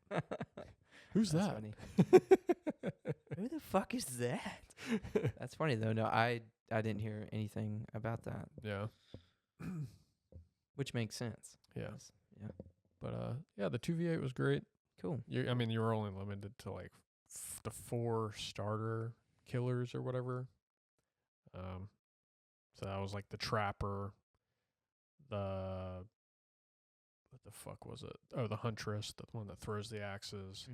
Who's That's that? funny. Who the fuck is that? That's funny though. No, I didn't hear anything about that, Yeah. which makes sense. Yeah. Yes. Yeah. But yeah, the 2v8 was great. Cool. I mean, you were only limited to like the 4 starter killers or whatever. So that was like the trapper, what the fuck was it? Oh, the huntress, the one that throws the axes.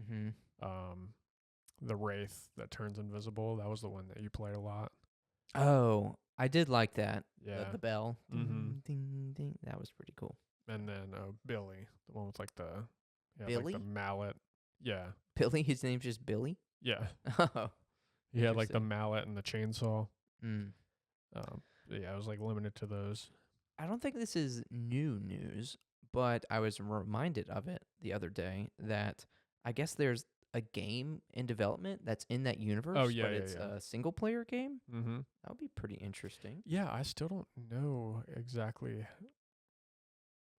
The wraith that turns invisible. That was the one that you played a lot. Oh, I did like that. Yeah. The bell. Mhm. Ding, ding, ding. That was pretty cool. And then Billy, the one with like the Billy? like the mallet. Yeah. Billy? His name's just Billy? Yeah. Oh. He had like the Interesting. mallet and the chainsaw. Mm. Yeah, it was like limited to those. I don't think this is new news, but I was reminded of it the other day that I guess there's a game in development that's in that universe, Oh, yeah, but yeah, it's yeah. a single player game. Mm-hmm. That would be pretty interesting. Yeah, I still don't know exactly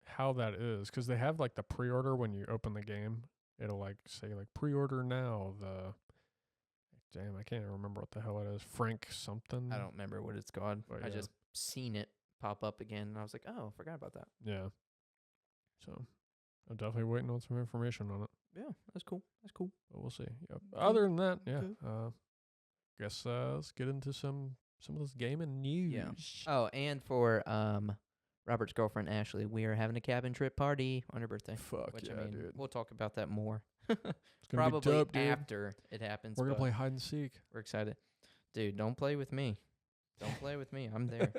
how that is, because they have like the pre-order when you open the game. It'll like say like pre-order now. Damn, I can't even remember what the hell it is. Frank something. I don't remember what it's called. But I yeah. just seen it pop up again, and I was like, oh, forgot about that. Yeah. So I'm definitely waiting on some information on it. Yeah, that's cool. That's cool. But we'll see. Yep. Okay. Other than that, yeah. Okay. Guess let's get into some of this gaming news. Yeah. Oh, and for Robert's girlfriend Ashley, we are having a cabin trip party on her birthday. Fuck Which yeah, I mean, dude. we'll talk about that more. It's gonna Probably be dope, dude. after it happens. We're gonna but play hide and seek. We're excited, dude. Don't play with me. Don't play with me. I'm there.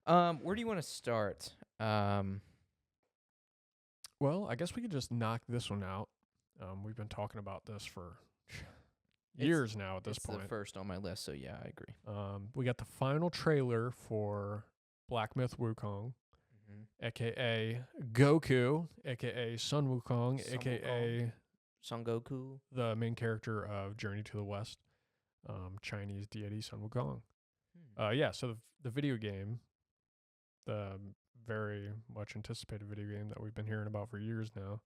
Where do you want to start? Well, I guess we could just knock this one out. We've been talking about this for years now at this it's point. the first on my list, so yeah, I agree. We got the final trailer for Black Myth Wukong, aka Goku, aka Sun Wukong, Sun aka Son Goku. the main character of Journey to the West, Chinese deity Sun Wukong. Yeah, so the video game, the very much anticipated video game that we've been hearing about for years now,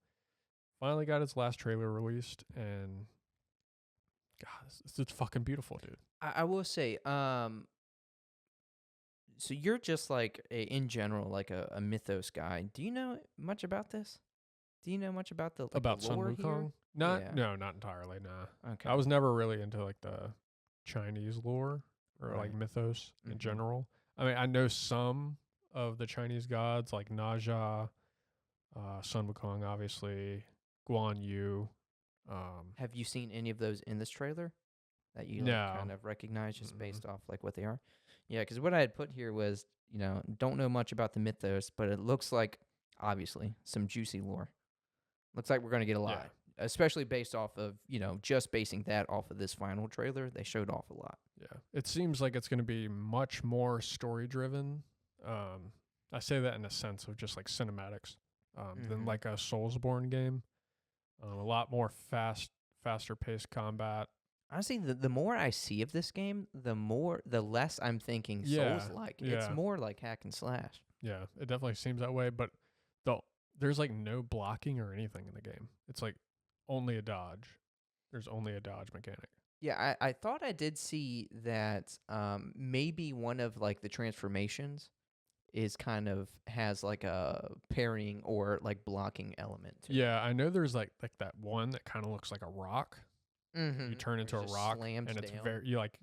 finally got its last trailer released, and God, it's fucking beautiful, dude. I will say, so you're just like in general like a mythos guy. Do you know much about this? Do you know much about the About the Sun lore here? Wukong? Not Yeah. no, not entirely. Nah, Okay. I was never really into like the Chinese lore or like Right. mythos in Mhm. general. I mean, I know some of the Chinese gods like Naja, Sun Wukong, obviously, Guan Yu. Have you seen any of those in this trailer that you like No, kind of recognize just mm-mm. based off like what they are? Yeah, because what I had put here was don't know much about the mythos, but it looks like obviously some juicy lore. Looks like we're gonna get a Yeah, lot, especially based off of just basing that off of this final trailer. They showed off a lot. yeah. It seems like it's going to be much more story driven. I say that in a sense of just like cinematics, than Mhm. like a Soulsborne game. A lot more faster paced combat. Honestly, the more I see of this game, the less I'm thinking Yeah, Souls like. It's yeah, more like hack and slash. yeah. It definitely seems that way. But though there's like no blocking or anything in the game. It's like only a dodge. There's only a dodge mechanic. Yeah, I thought I did see that maybe one of like the transformations is kind of has like a parrying or like blocking element to it. Yeah, I know there's like that one that kind of looks like a rock. You Mm-hmm. turn Where into it a just rock, slams and it's down very you like.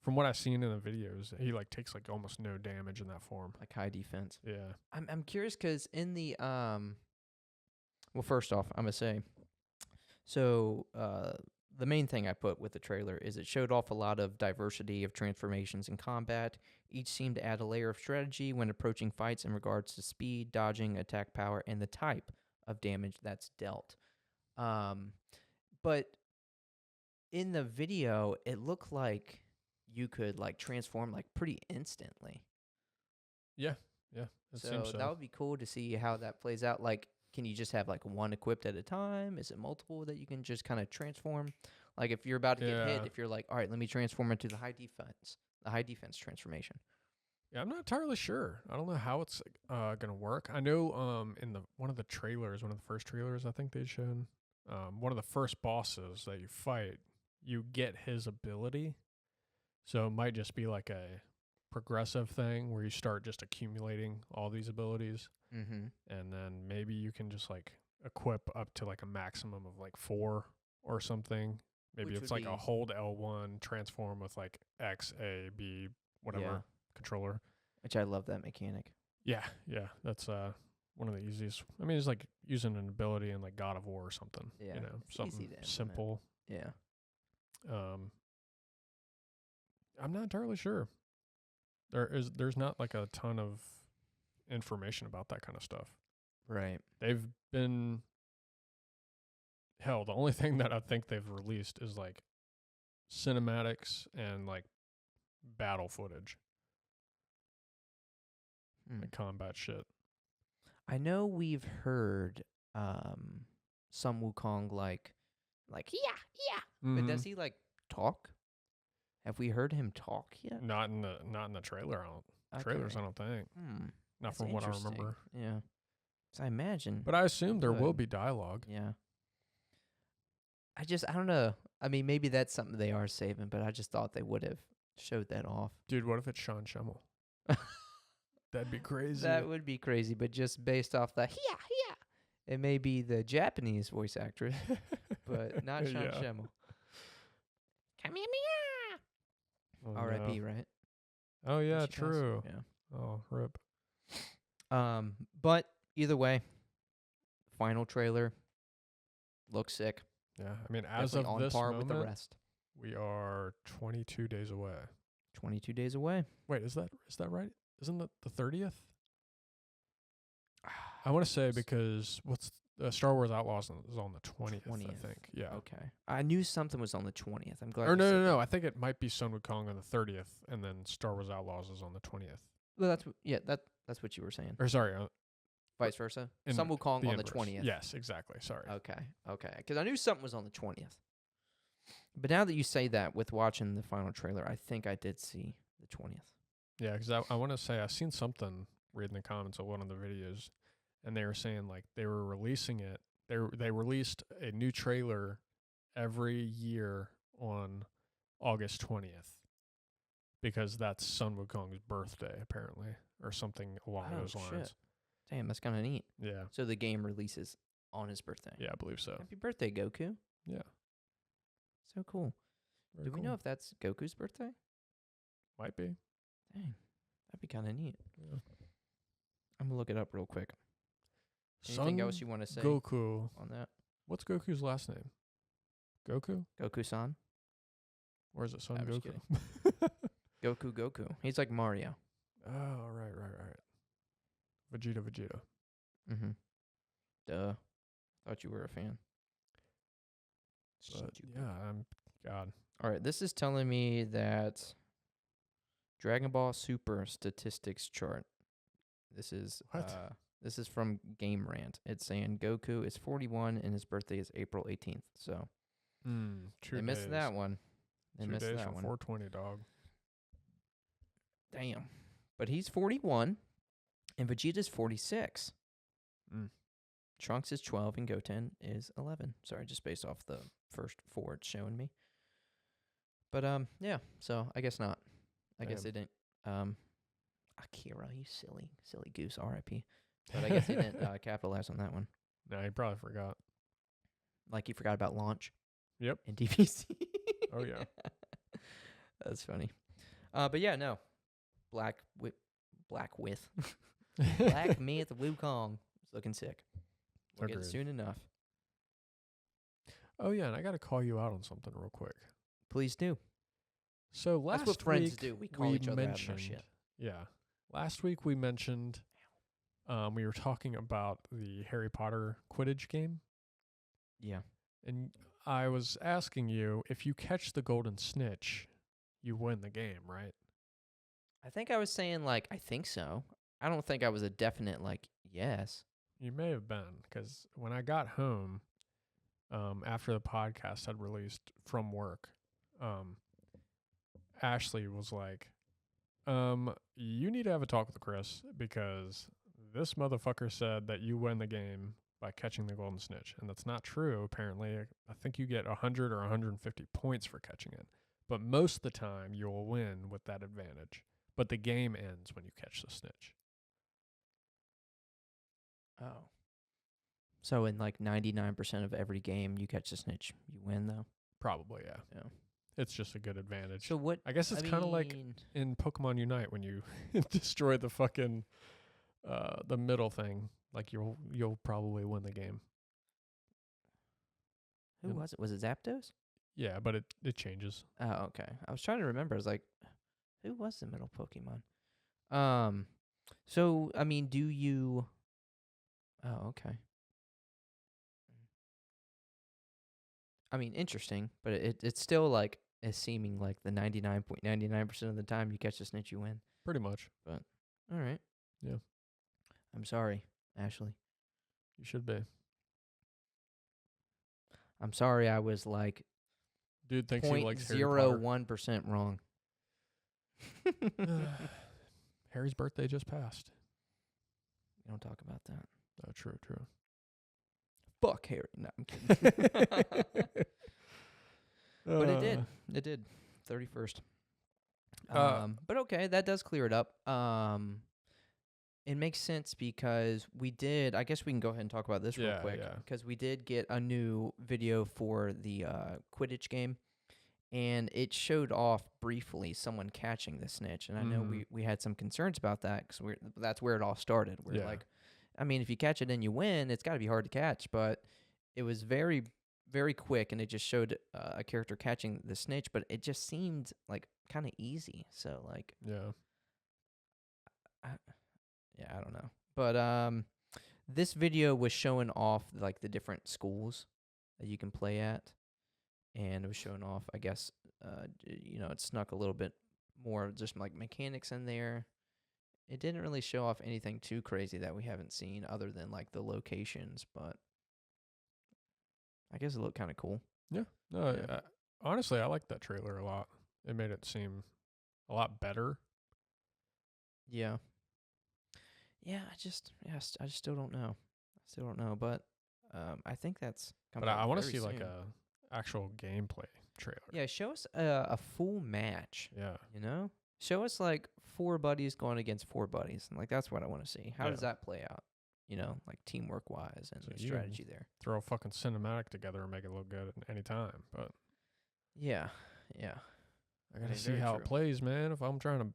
From what I've seen in the videos, he like takes like almost no damage in that form. like high defense. Yeah, I'm curious because in the well, first off, I'm gonna say so the main thing I put with the trailer is it showed off a lot of diversity of transformations in combat. Each seemed to add a layer of strategy when approaching fights in regards to speed, dodging, attack power, and the type of damage that's dealt. Um, but in the video, it looked like you could like transform like pretty instantly. yeah, yeah. It seems So that so. would be cool to see how that plays out. Like, can you just have like one equipped at a time? Is it multiple that you can just kind of transform? Like, if you're about to get hit, Yeah, if you're like, all right, let me transform into the high defense transformation. yeah. I'm not entirely sure. I don't know how it's gonna work. I know in the one of the trailers, one of the first trailers, I think they'd shown one of the first bosses that you fight, you get his ability. So it might just be like a progressive thing where you start just accumulating all these abilities, Mm-hmm. and then maybe you can just like equip up to like a maximum of like 4 or something. Maybe Which it's would like a be, hold L1, transform with like X, A, B, yeah, whatever controller. which I love that mechanic. Yeah, yeah, that's one of the easiest. I mean, it's like using an ability in like God of War or something. Yeah, You know, it's something easy to implement. simple. Yeah. Um, I'm not entirely sure. There's not like a ton of information about that kind of stuff. Right. They've been hell. The only thing that I think they've released is like cinematics and like battle footage, Hmm. like combat shit. I know we've heard some Wukong like yeah, but does Mm-hmm. he like talk? Have we heard him talk yet? Not in the trailer. Trailers. I Okay. don't think. Hmm. Not That's from what I interesting. remember. Yeah. So I imagine But I assume he there will would. be dialogue. Yeah. I don't know. I mean, maybe that's something they are saving, but I just thought they would have showed that off. Dude, what if it's Sean Schemmel? That'd be crazy. That would be crazy, but just based off the yeah, it may be the Japanese voice actress, but not Sean Yeah. Schemmel. Come here, Oh, no. R.I.P. Right? Oh Didn't yeah, she pass? true. Yeah. Oh, rip. But either way, final trailer looks sick. Yeah, I mean, as Definitely of on this par moment, with the rest. we are 22 days away. 22 days away. Wait, is that right? Isn't that the 30th? I want to say because what's Star Wars Outlaws is on the 20th, 20th. I think. Yeah. Okay. I knew something was on the 20th. I'm glad. Or you said no. that. I think it might be Sun Wukong on the 30th, and then Star Wars Outlaws is on the 20th. Well, that's what you were saying. Or sorry, Vice versa. in Some Wukong the on the inverse. 20th. Yes, exactly. Sorry. Okay. Because I knew something was on the 20th. But now that you say that, with watching the final trailer, I think I did see the 20th. Yeah, because I want to say I've seen something reading the comments of one of the videos, and they were saying like they were releasing it. They released a new trailer every year on August 20th because that's Sun Wukong's birthday apparently, or something along those lines. Shit. Damn, that's kind of neat. Yeah. So the game releases on his birthday. Yeah, I believe so. Happy birthday, Goku. Yeah. So cool. Very Do we cool. know if that's Goku's birthday? Might be. Dang. That'd be kind of neat. Yeah. I'm going to look it up real quick. Anything else you want to say Goku. on that? What's Goku's last name? Goku? Goku-san? Or is it Son I'm just Goku? Goku. He's like Mario. Oh, right. Vegeta. Mm-hmm. Duh. Thought you were a fan. But yeah, God. All right, this is telling me that Dragon Ball Super statistics chart. This is What? This is from Game Rant. It's saying Goku is 41 and his birthday is April 18th. So 2 they missed days. that one. They 2 missed days that from one. 420, dog. Damn. But he's 41 and Vegeta's 46. Mm. Trunks is 12 and Goten is 11. Sorry, just based off the first 4 it's showing me. But yeah, so I guess not. I guess they didn't Akira, you silly goose, R.I.P. But I guess they didn't capitalize on that one. No, he probably forgot. Like you forgot about Launch. Yep. And DVC. Oh, yeah. That's funny. But yeah, no. Black Myth Wukong is looking sick. We'll get it Agreed. soon enough. Oh, yeah, and I got to call you out on something real quick. Please do. So last That's what friends week do. We call each other out on our mentioned, shit. yeah. Last week we mentioned we were talking about the Harry Potter Quidditch game. Yeah. And I was asking you, if you catch the golden snitch, you win the game, right? I think I was saying, like, I think so. I don't think I was a definite, like, yes. You may have been, because when I got home, after the podcast had released from work, Ashley was like, you need to have a talk with Chris, because this motherfucker said that you win the game by catching the golden snitch. And that's not true, apparently. I think you get 100 or 150 points for catching it. But most of the time, you'll win with that advantage. But the game ends when you catch the snitch. Oh. So in, like, 99% of every game you catch the snitch, you win, though? Probably, yeah. Yeah. It's just a good advantage. So what... I guess it's kind of like in Pokemon Unite when you destroy the fucking the middle thing. Like you'll probably win the game. Who was it? Was it Zapdos? Yeah, but it changes. Oh, okay. I was trying to remember. I was like, who was the middle Pokemon? So, I mean, do you... Oh, okay. I mean, interesting, but it's still, like, it's seeming like the 99.99% of the time you catch a snitch, you win. Pretty much. But, all right. Yeah. I'm sorry, Ashley. You should be. I'm sorry I was, like, Dude thinks he likes Harry Potter. 0.01% wrong. Harry's birthday just passed. We don't talk about that. Oh, true. Fuck Harry. No, I'm kidding. But it did. It did. 31st. But okay, that does clear it up. It makes sense because we did, I guess we can go ahead and talk about this real quick. Because we did get a new video for the Quidditch game. And it showed off briefly someone catching the snitch. And I know we had some concerns about that because that's where it all started. We're like, I mean, if you catch it and you win, it's got to be hard to catch. But it was very, very quick, and it just showed a character catching the snitch. But it just seemed like kind of easy. So, like, I don't know. But this video was showing off, like, the different schools that you can play at. And it was showing off, I guess, it snuck a little bit more just, like, mechanics in there. It didn't really show off anything too crazy that we haven't seen other than, like, the locations, but I guess it looked kind of cool. Yeah. No, honestly, I liked that trailer a lot. It made it seem a lot better. Yeah. Yeah, I just still don't know. But I think that's coming But I want to very see, soon. like, a actual gameplay trailer. Yeah, show us a full match. Yeah. You know? Show us, like, 4 buddies going against 4 buddies. And, like, that's what I want to see. How does that play out? like teamwork wise and So the you can strategy there. throw a fucking cinematic together and make it look good at any time. But Yeah, yeah. I gotta Very, see very how true. it plays, man. If I'm trying to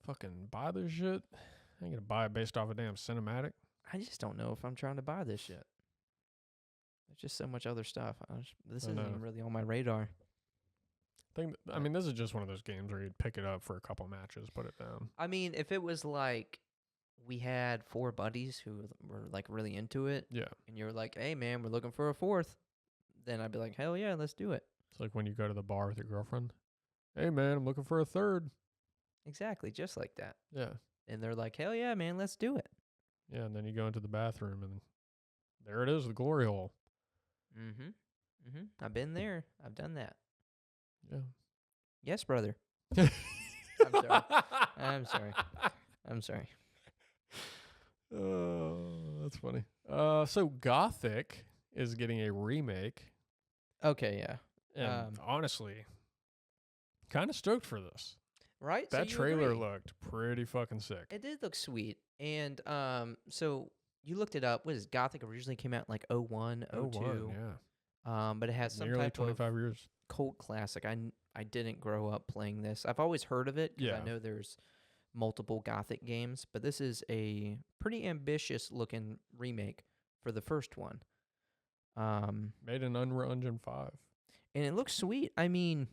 fucking buy this shit, I ain't gonna buy it based off a damn cinematic. I just don't know if I'm trying to buy this shit. There's just so much other stuff. This I isn't know. even really on my radar. I mean, this is just one of those games where you'd pick it up for a couple matches, put it down. I mean, if it was like we had 4 buddies who were like really into it, Yeah. and you were like, "Hey, man, we're looking for a 4th," then I'd be like, "Hell yeah, let's do it." It's like when you go to the bar with your girlfriend. Hey, man, I'm looking for a third. Exactly, just like that. Yeah. And they're like, "Hell yeah, man, let's do it." Yeah, and then you go into the bathroom, and there it is, the glory hole. I've been there. I've done that. Yeah. Yes, brother. I'm sorry. I'm sorry. Oh, that's funny. So Gothic is getting a remake, Okay, yeah. and honestly, kind of stoked for this. Right? So That you trailer agree. looked pretty fucking sick. It did look sweet. And so you looked it up. What is Gothic originally came out in like 01, 02. Yeah. But it has some Nearly type 25 of years. cult classic. I didn't grow up playing this. I've always heard of it because Yeah. I know there's multiple Gothic games, but this is a pretty ambitious looking remake for the first one. Made in Unreal Engine 5. And it looks sweet. I mean,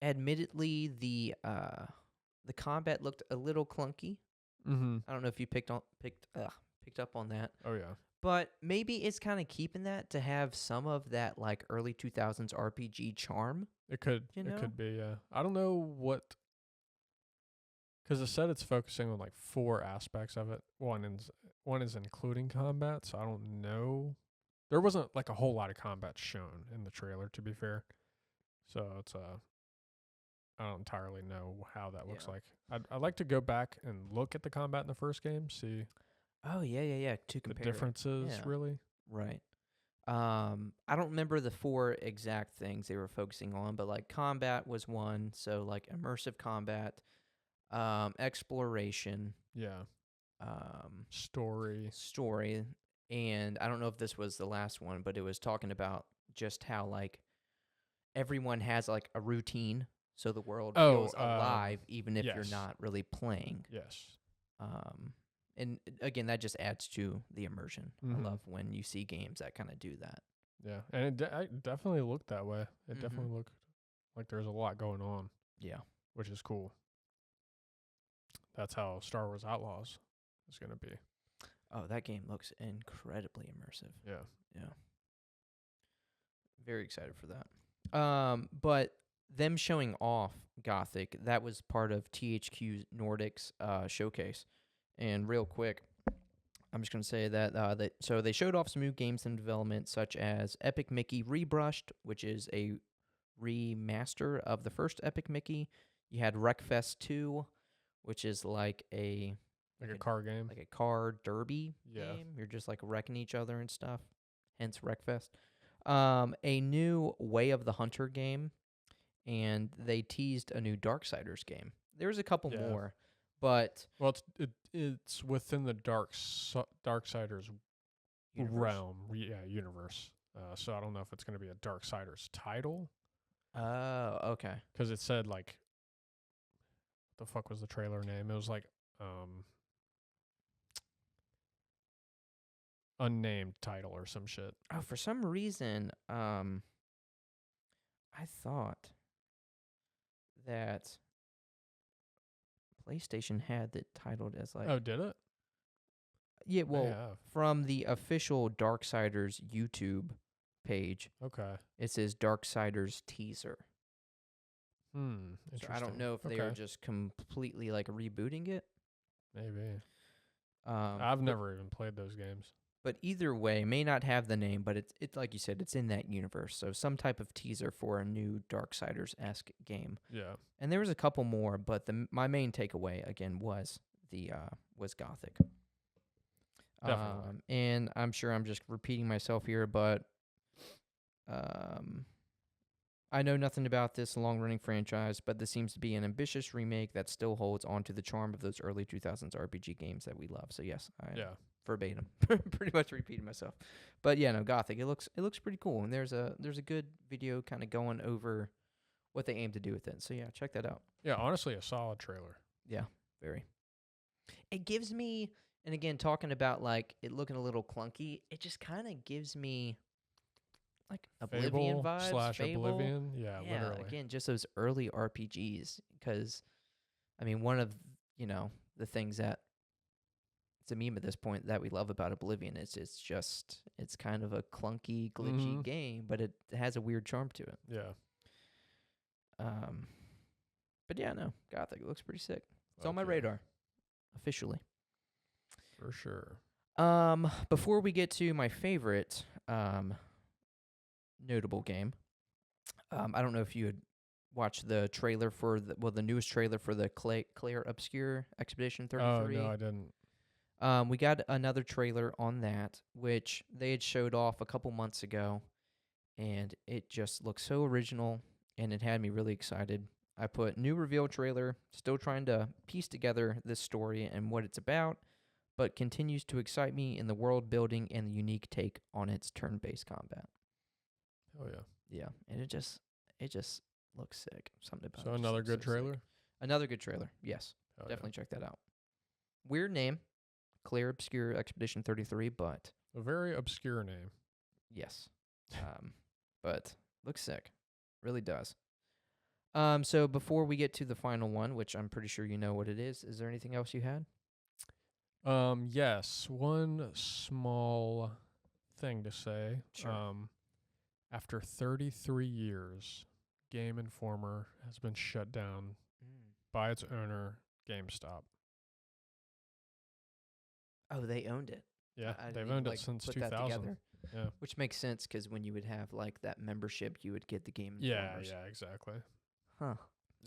admittedly, the combat looked a little clunky. Mm-hmm. I don't know if you picked up on that. Oh, yeah. But maybe it's kind of keeping that to have some of that like early 2000s RPG charm. It could. You It know? could be, yeah. I don't know what... Because it said it's focusing on like 4 aspects of it. One is including combat, so I don't know. There wasn't like a whole lot of combat shown in the trailer, to be fair. So it's I don't entirely know how that looks Yeah. like. I'd like to go back and look at the combat in the first game, see Oh yeah. To the compare it. differences Yeah. really. Right. I don't remember the 4 exact things they were focusing on, but like combat was one. So like immersive combat, exploration, Yeah. story, and I don't know if this was the last one, but it was talking about just how like everyone has like a routine, so the world feels alive even if you're yes. not really playing. Yes. And again, that just adds to the immersion. Mhm. I love when you see games that kind of do that. Yeah. And it definitely looked that way. It Mhm. definitely looked like there's a lot going on, Yeah. which is cool. That's how Star Wars Outlaws is going to be. Oh, that game looks incredibly immersive. Yeah. Yeah. Very excited for that. But them showing off Gothic, that was part of THQ Nordic's showcase. And real quick, I'm just going to say that so they showed off some new games in development, such as Epic Mickey Rebrushed, which is a remaster of the first Epic Mickey. You had Wreckfest 2, which is like a car game. like a car derby Yeah. game. You're just like wrecking each other and stuff. Hence Wreckfest. A new Way of the Hunter game, and they teased a new Darksiders game. There's a couple Yeah. more, but Well, it's within the Darksiders universe? realm. Yeah, universe. So I don't know if it's going to be a Darksiders title, Oh, okay. because it said like, what the fuck was the trailer name? It was like unnamed title or some shit. Oh, for some reason, I thought that PlayStation had it titled as like Oh, did it? yeah, well, have. from the official Darksiders YouTube page, Okay. it says Darksiders teaser. So Interesting. I don't know if they are just completely like rebooting it. Maybe. but I've never even played those games. But either way, may not have the name, but it's like you said, it's in that universe. So some type of teaser for a new Darksiders-esque game. Yeah. And there was a couple more, but my main takeaway again was Gothic. Definitely. And I'm sure I'm just repeating myself here, but I know nothing about this long-running franchise, but this seems to be an ambitious remake that still holds on to the charm of those early 2000s RPG games that we love. So yes, Yeah. verbatim, pretty much repeating myself. But yeah, no, Gothic. It looks pretty cool, and there's a good video kind of going over what they aim to do with it. So yeah, check that out. Yeah, honestly, a solid trailer. Yeah, very. It gives me, and again, talking about like it looking a little clunky, it just kind of gives me like Oblivion Fable vibes. / Fable. Oblivion. Yeah, Yeah, literally. again, just those early RPGs. Because, I mean, one of the things that it's a meme at this point that we love about Oblivion is it's kind of a clunky, glitchy Mhm. game, but it has a weird charm to it. Yeah. Um, but yeah, no, Gothic, it looks pretty sick. It's on Fuck my yeah, radar, officially. for sure. Before we get to my favorite notable game, I don't know if you had watched the trailer for the newest trailer for the Claire Obscure Expedition 33. Oh no, I didn't. We got another trailer on that, which they had showed off a couple months ago, and it just looks so original, and it had me really excited. I put new reveal trailer, still trying to piece together this story and what it's about, but continues to excite me in the world building and the unique take on its turn-based combat. Oh yeah. Yeah, and it just looks sick. Something about So it just another looks good so sick. trailer. Another good trailer. Yes, Oh, definitely check that out. Weird name, Clear Obscure Expedition 33, but yeah. A very obscure name. yes, but looks sick. Really does. So before we get to the final one, which I'm pretty sure you know what it is there anything else you had? Yes, one small thing to say. Sure. After 33 years, Game Informer has been shut down by its owner, GameStop. Oh, they owned it. Yeah, I didn't they've even, owned it like, since put that 2000. together. Yeah. Which makes sense because when you would have like that membership, you would get the Game Yeah, Informers. yeah, exactly. Huh.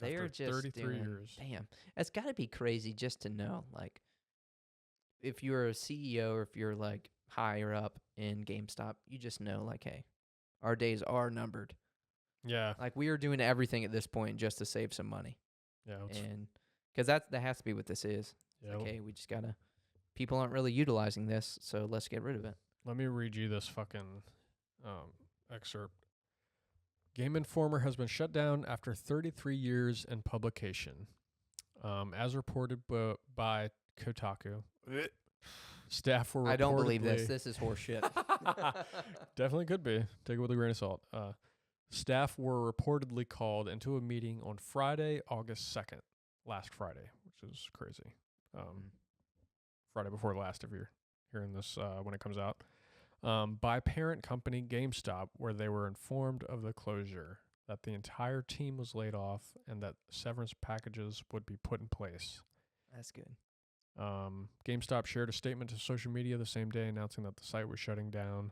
They After are just 33 doing. years. Damn, it's got to be crazy just to know, like, if you're a CEO or if you're like higher up in GameStop, you just know, like, hey, our days are numbered. Yeah. Like, we are doing everything at this point just to save some money, Yeah. and because that has to be what this is. It's Yeah. like, hey, we just gotta. People aren't really utilizing this, so let's get rid of it. Let me read you this fucking excerpt. Game Informer has been shut down after 33 years in publication. As reported by Kotaku, staff were reportedly... I don't believe this. This is horseshit. Definitely could be. Take it with a grain of salt. Staff were reportedly called into a meeting on Friday, August 2nd, last Friday, which is crazy. Friday before last, if you're hearing this when it comes out, by parent company GameStop, where they were informed of the closure, that the entire team was laid off, and that severance packages would be put in place. That's good. GameStop shared a statement to social media the same day announcing that the site was shutting down.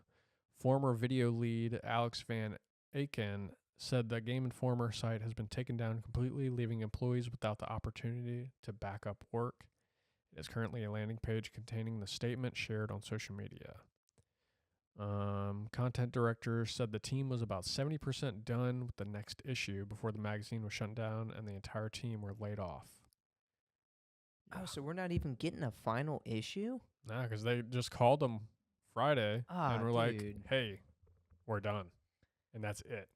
Former video lead Alex Van Aken said the Game Informer site has been taken down completely, leaving employees without the opportunity to back up work. It is currently a landing page containing the statement shared on social media. Content director said the team was about 70% done with the next issue before the magazine was shut down and the entire team were laid off. Oh, so we're not even getting a final issue? Nah, because they just called them Friday and were like, dude. hey, we're done. And that's it.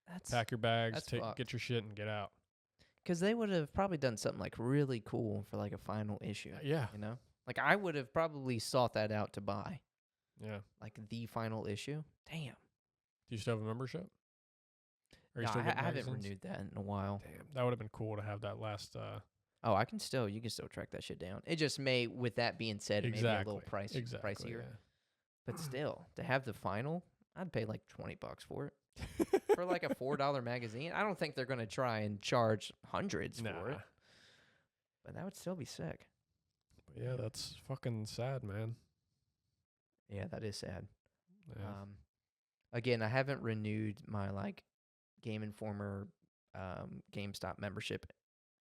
That's Pack your bags, that's fucked. get your shit, and get out. because they would have probably done something like really cool for like a final issue. Yeah. You know, like I would have probably sought that out to buy Yeah. like the final issue. Damn. Do you still have a membership? Or No, still I getting haven't magazines? renewed that in a while. Damn, that would have been cool to have that last. Oh, you can still track that shit down. It just may, with that being said, it may be a little pricier. Yeah. But still, to have the final, I'd pay like $20 for it. For like a $4 magazine. I don't think they're gonna try and charge hundreds for it. But that would still be sick. But yeah, that's fucking sad, man. Yeah, that is sad. Yeah. Again, I haven't renewed my like Game Informer GameStop membership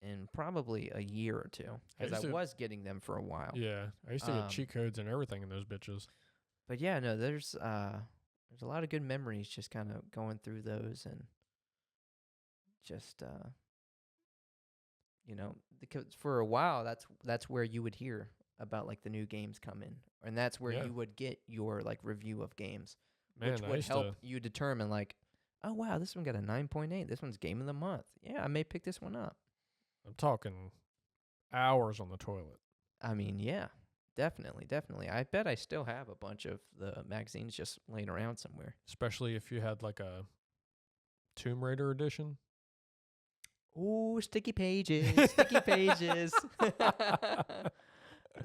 in probably a year or two. Because I was getting them for a while. Yeah. I used to get cheat codes and everything in those bitches. But yeah, no, there's a lot of good memories just kind of going through those and just you know, because for a while that's where you would hear about like the new games coming, and that's where Yeah. you would get your like review of games, Man, which I would used help to. you determine like, oh wow, this one got a 9.8. This one's game of the month. Yeah, I may pick this one up. I'm talking hours on the toilet. I mean, yeah, definitely, definitely. I bet I still have a bunch of the magazines just laying around somewhere. Especially if you had like a Tomb Raider edition. Ooh, sticky pages, sticky pages.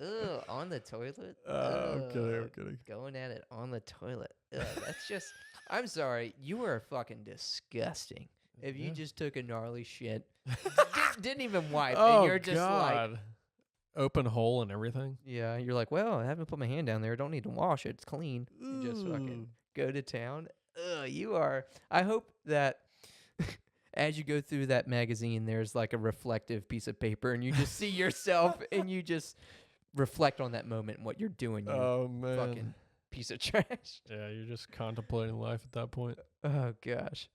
Ugh, on the toilet. I'm kidding. I'm Ugh, kidding. going at it on the toilet. Ugh, that's just. I'm sorry. You are fucking disgusting. If you Yeah. just took a gnarly shit, didn't even wipe, Oh and you're just like, God. Open hole and everything. yeah, you're like, well, I haven't put my hand down there. Don't need to wash it. It's clean. You just fucking go to town. Ugh, you are. I hope that as you go through that magazine, there's like a reflective piece of paper, and you just see yourself, and you just reflect on that moment and what you're doing. You Oh man. fucking piece of trash. Yeah, you're just contemplating life at that point. Oh gosh.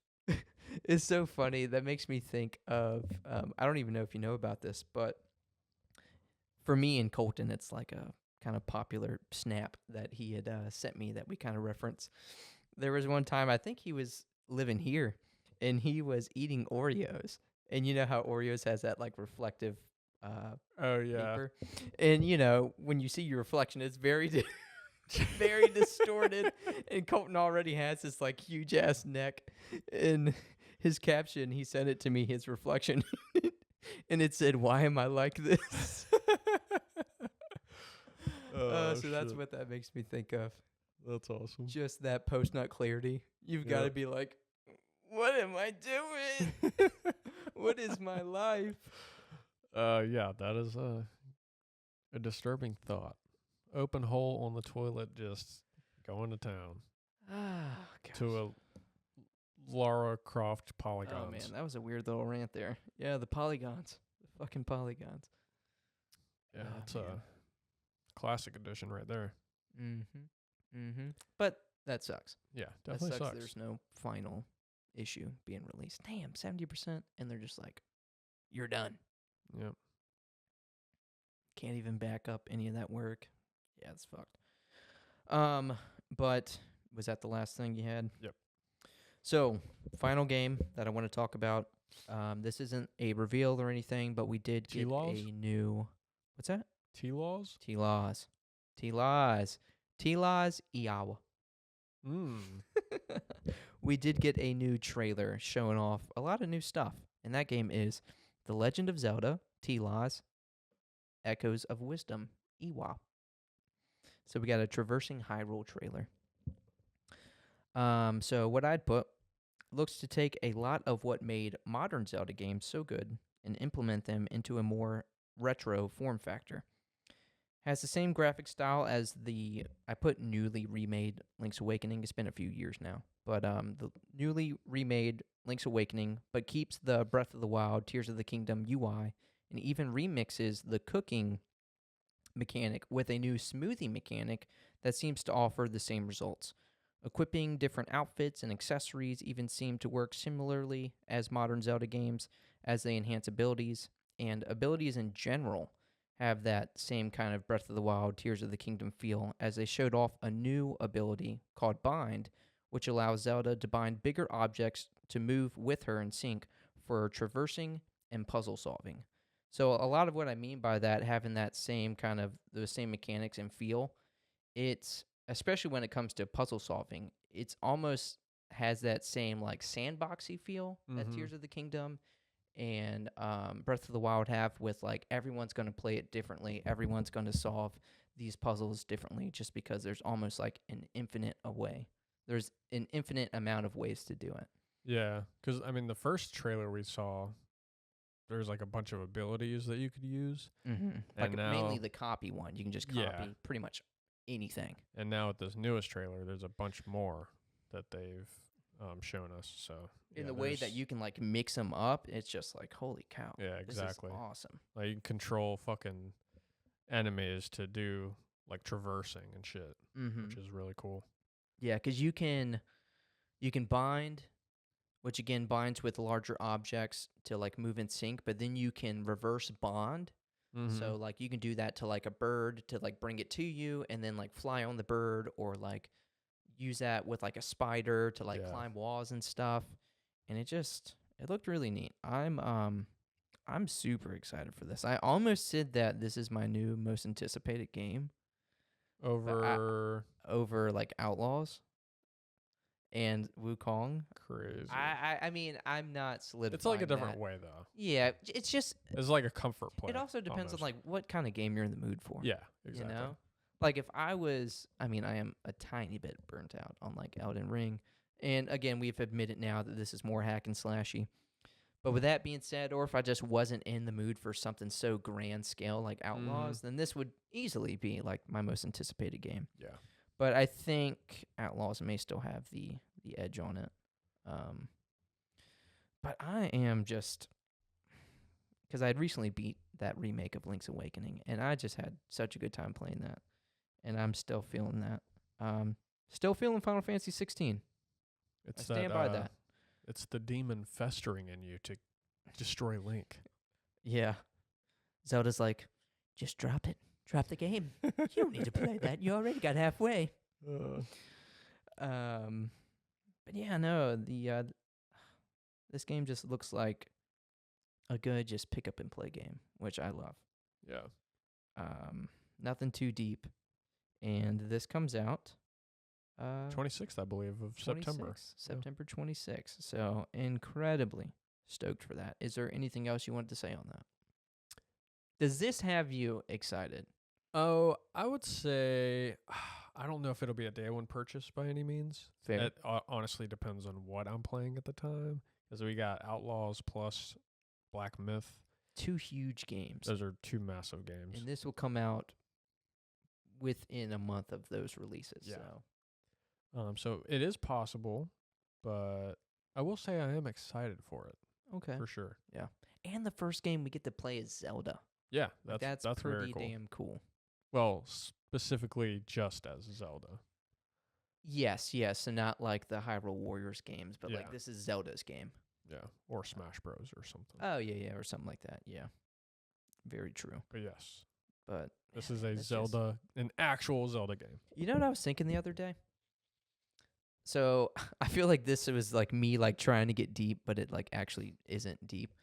It's so funny. That makes me think of I don't even know if you know about this, but for me and Colton, it's like a kind of popular snap that he had sent me that we kind of reference. There was one time, I think he was living here, and he was eating Oreos. And you know how Oreos has that like reflective Oh yeah. paper? And you know, when you see your reflection, it's very very distorted. And Colton already has this like huge ass neck. In his caption, he sent it to me, his reflection. And it said, "Why am I like this?" So that's shit. what that makes me think of. That's awesome. Just that post nut clarity. You've got to Yep. be like, what am I doing? What is my life? Yeah, that is a disturbing thought. Open hole on the toilet, just going to town Ah, to a Lara Croft polygons. oh man, that was a weird little rant there. Yeah, the polygons, the fucking polygons. Yeah, Ah, it's man. a classic edition right there. But that sucks. Yeah, That definitely sucks. sucks. There's no final issue being released. Damn, 70%, and they're just like, you're done. Yep. Can't even back up any of that work. Yeah, it's fucked. But was that the last thing you had? Yep. So, final game that I want to talk about. This isn't a reveal or anything, but we did get T-Laws? a new. What's that? T-Laws? T-Laws. T-Laws. T-Laws Iawa. We did get a new trailer showing off a lot of new stuff. And that game is The Legend of Zelda, T-Laws, Echoes of Wisdom, Iwa. So we got a Traversing Hyrule trailer. So what I'd put looks to take a lot of what made modern Zelda games so good and implement them into a more retro form factor. Has the same graphic style as I put newly remade Link's Awakening. It's been a few years now, but the newly remade Link's Awakening, but keeps the Breath of the Wild, Tears of the Kingdom UI, and even remixes the cooking mechanic with a new smoothie mechanic that seems to offer the same results. Equipping different outfits and accessories even seem to work similarly as modern Zelda games as they enhance abilities, and abilities in general have that same kind of Breath of the Wild, Tears of the Kingdom feel, as they showed off a new ability called Bind, which allows Zelda to bind bigger objects to move with her in sync for traversing and puzzle solving. So a lot of what I mean by that, having that same kind of the same mechanics and feel, it's especially when it comes to puzzle solving, it's almost has that same like sandboxy feel that Tears of the Kingdom and Breath of the Wild have, with like everyone's going to play it differently, everyone's going to solve these puzzles differently, just because there's almost like an infinite way. There's an infinite amount of ways to do it. Yeah, because I mean, the first trailer we saw, there's like a bunch of abilities that you could use. Like now, mainly the copy one, you can just copy Yeah. pretty much anything. And now with this newest trailer, there's a bunch more that they've shown us. So In yeah, the way that there's- you can like mix them up, it's just like, holy cow. Yeah, exactly. This is awesome. Like you can control fucking enemies to do like traversing and shit, which is really cool. Yeah, because you can bind, which again binds with larger objects to like move in sync, but then you can reverse bond. So like you can do that to like a bird to like bring it to you and then like fly on the bird, or like use that with like a spider to like climb walls and stuff. And it looked really neat. I'm super excited for this. I almost said that this is my new most anticipated game over like Outlaws and Wukong. Crazy. I mean, I'm not solidifying. It's like a different that. way though. Yeah, it's just it's like a comfort play. It also depends almost. on like what kind of game you're in the mood for. Yeah, exactly. You know, like if I was, I mean, I am a tiny bit burnt out on like Elden Ring, and again, we've admitted now that this is more hack and slashy. But with that being said, or if I just wasn't in the mood for something so grand scale like Outlaws, then this would easily be like my most anticipated game. Yeah. But I think Outlaws may still have the edge on it. But I am just, because I had recently beat that remake of Link's Awakening, and I just had such a good time playing that, and I'm still feeling that. Still feeling Final Fantasy 16. I stand by that. It's the demon festering in you to destroy Link. Yeah. Zelda's like, just drop it. Drop the game. You don't need to play that. You already got halfway. But yeah, no, this game just looks like a good just pick up and play game, which I love. Yeah. Nothing too deep. And this comes out 26th, I believe, of September. September 26th. So incredibly stoked for that. Is there anything else you wanted to say on that? Does this have you excited? Oh, I would say, I don't know if it'll be a day one purchase by any means. Fair. It honestly depends on what I'm playing at the time. Because we got Outlaws plus Black Myth. 2 huge games. Those are 2 massive games. And this will come out within a month of those releases. Yeah. So it is possible, but I will say I am excited for it. Okay. For sure. Yeah. And the first game we get to play is Zelda. Yeah, that's pretty very cool. Damn cool. Well, specifically just as Zelda. Yes, and not like the Hyrule Warriors games, but like this is Zelda's game. Yeah, or Smash Bros. Or something. Oh, yeah, or something like that, yeah. Very true. But yes. But this is a Zelda, an actual Zelda game. You know what I was thinking the other day? So I feel like this was like me like trying to get deep, but it like actually isn't deep.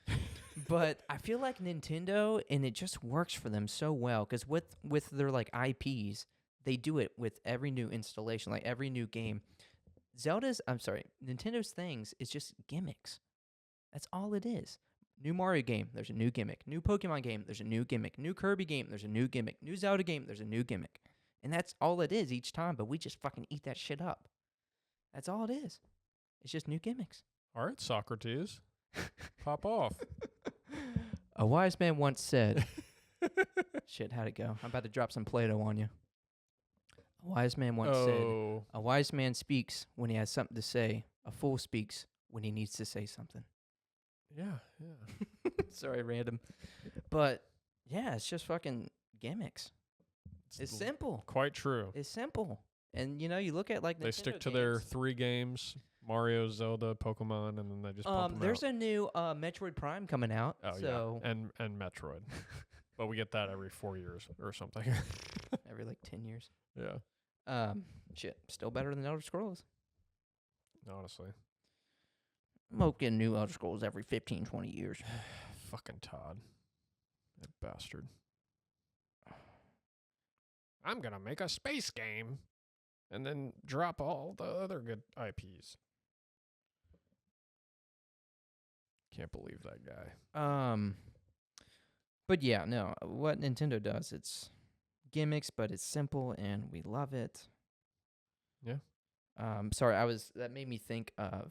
But I feel like Nintendo, and it just works for them so well, because with their like IPs, they do it with every new installation, like every new game. Nintendo's things is just gimmicks. That's all it is. New Mario game, there's a new gimmick. New Pokemon game, there's a new gimmick. New Kirby game, there's a new gimmick. New Zelda game, there's a new gimmick. And that's all it is each time, but we just fucking eat that shit up. That's all it is. It's just new gimmicks. All right, Socrates. Pop off. A wise man once said, shit, how'd it go? I'm about to drop some Play-Doh on you. A wise man once said, a wise man speaks when he has something to say. A fool speaks when he needs to say something. Yeah. Sorry, random. But, yeah, it's just fucking gimmicks. It's simple. Quite true. It's simple. And, you know, you look at, like, they stick to their 3 games, Mario, Zelda, Pokemon, and then they just pump them there's out. a new Metroid Prime coming out. Oh, so yeah, and Metroid. But we get that every 4 years or something. Every, like, 10 years. Yeah. Shit, still better than Elder Scrolls. Honestly. I'm getting new Elder Scrolls every 15, 20 years. Fucking Todd. That bastard. I'm going to make a space game and then drop all the other good IPs. Can't believe that guy. But yeah, no, what Nintendo does, it's gimmicks, but it's simple and we love it. Yeah. Sorry, that made me think of,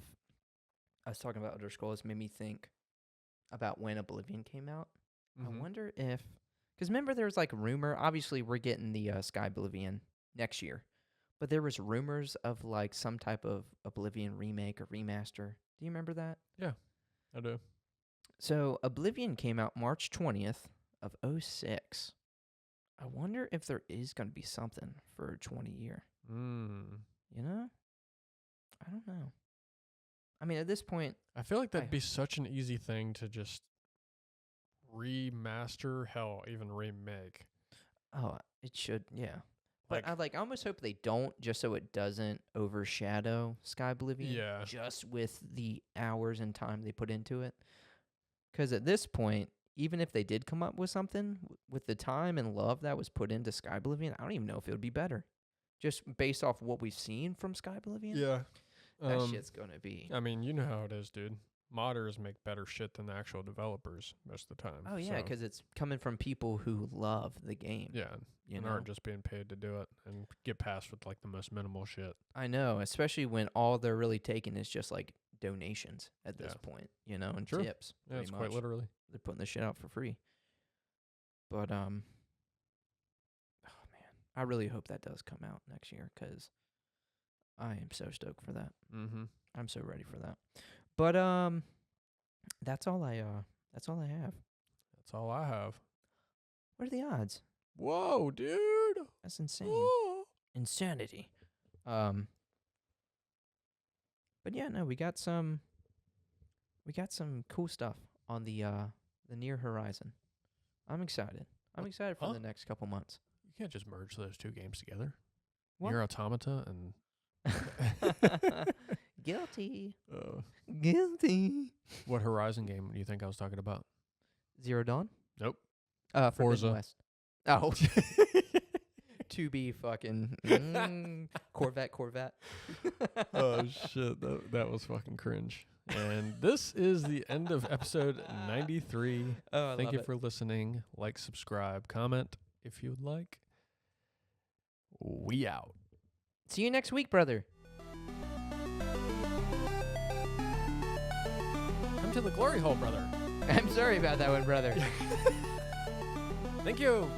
I was talking about Elder Scrolls, made me think about when Oblivion came out. I wonder if, because remember there was like a rumor, obviously we're getting the Sky Oblivion next year, but there was rumors of like some type of Oblivion remake or remaster. Do you remember that? Yeah, I do. So Oblivion came out March 20th of 2006. I wonder if there is going to be something for 20 year. You know? I don't know. I mean, at this point, I feel like that'd be such an easy thing to just remaster, hell, even remake. Oh, it should, yeah. But Like, I almost hope they don't, just so it doesn't overshadow Sky Oblivion. Yeah. Just with the hours and time they put into it. Because at this point, even if they did come up with something with the time and love that was put into Sky Oblivion, I don't even know if it would be better. Just based off what we've seen from Sky Oblivion, yeah. that shit's gonna be. I mean, you know how it is, dude. Modders make better shit than the actual developers most of the time. Oh yeah, so, because it's coming from people who love the game. yeah, you and know. aren't just being paid to do it and get past with like the most minimal shit. I know, especially when all they're really taking is just like donations at this Yeah. point, you know, and Sure. tips. Yeah, pretty it's much. quite literally. They're putting this shit out for free. But oh man, I really hope that does come out next year because I am so stoked for that. Mm-hmm. I'm so ready for that. But that's all I have. That's all I have. What are the odds? Whoa, dude. That's insane. Whoa. Insanity. But yeah, no, we got some cool stuff on the near horizon. I'm excited. I'm excited for Huh? the next couple months. You can't just merge those two games together. What? Nier Automata and Guilty. Guilty. what Horizon game do you think I was talking about? Zero Dawn? Nope. Forbidden Forza. West. Oh. To be fucking Corvette. Oh shit, that was fucking cringe. And this is the end of episode 93. Oh, I Thank love you it. for listening. Like, subscribe, comment if you would like. We out. See you next week, brother. Come to the glory hole, brother. I'm sorry about that one, brother. Thank you.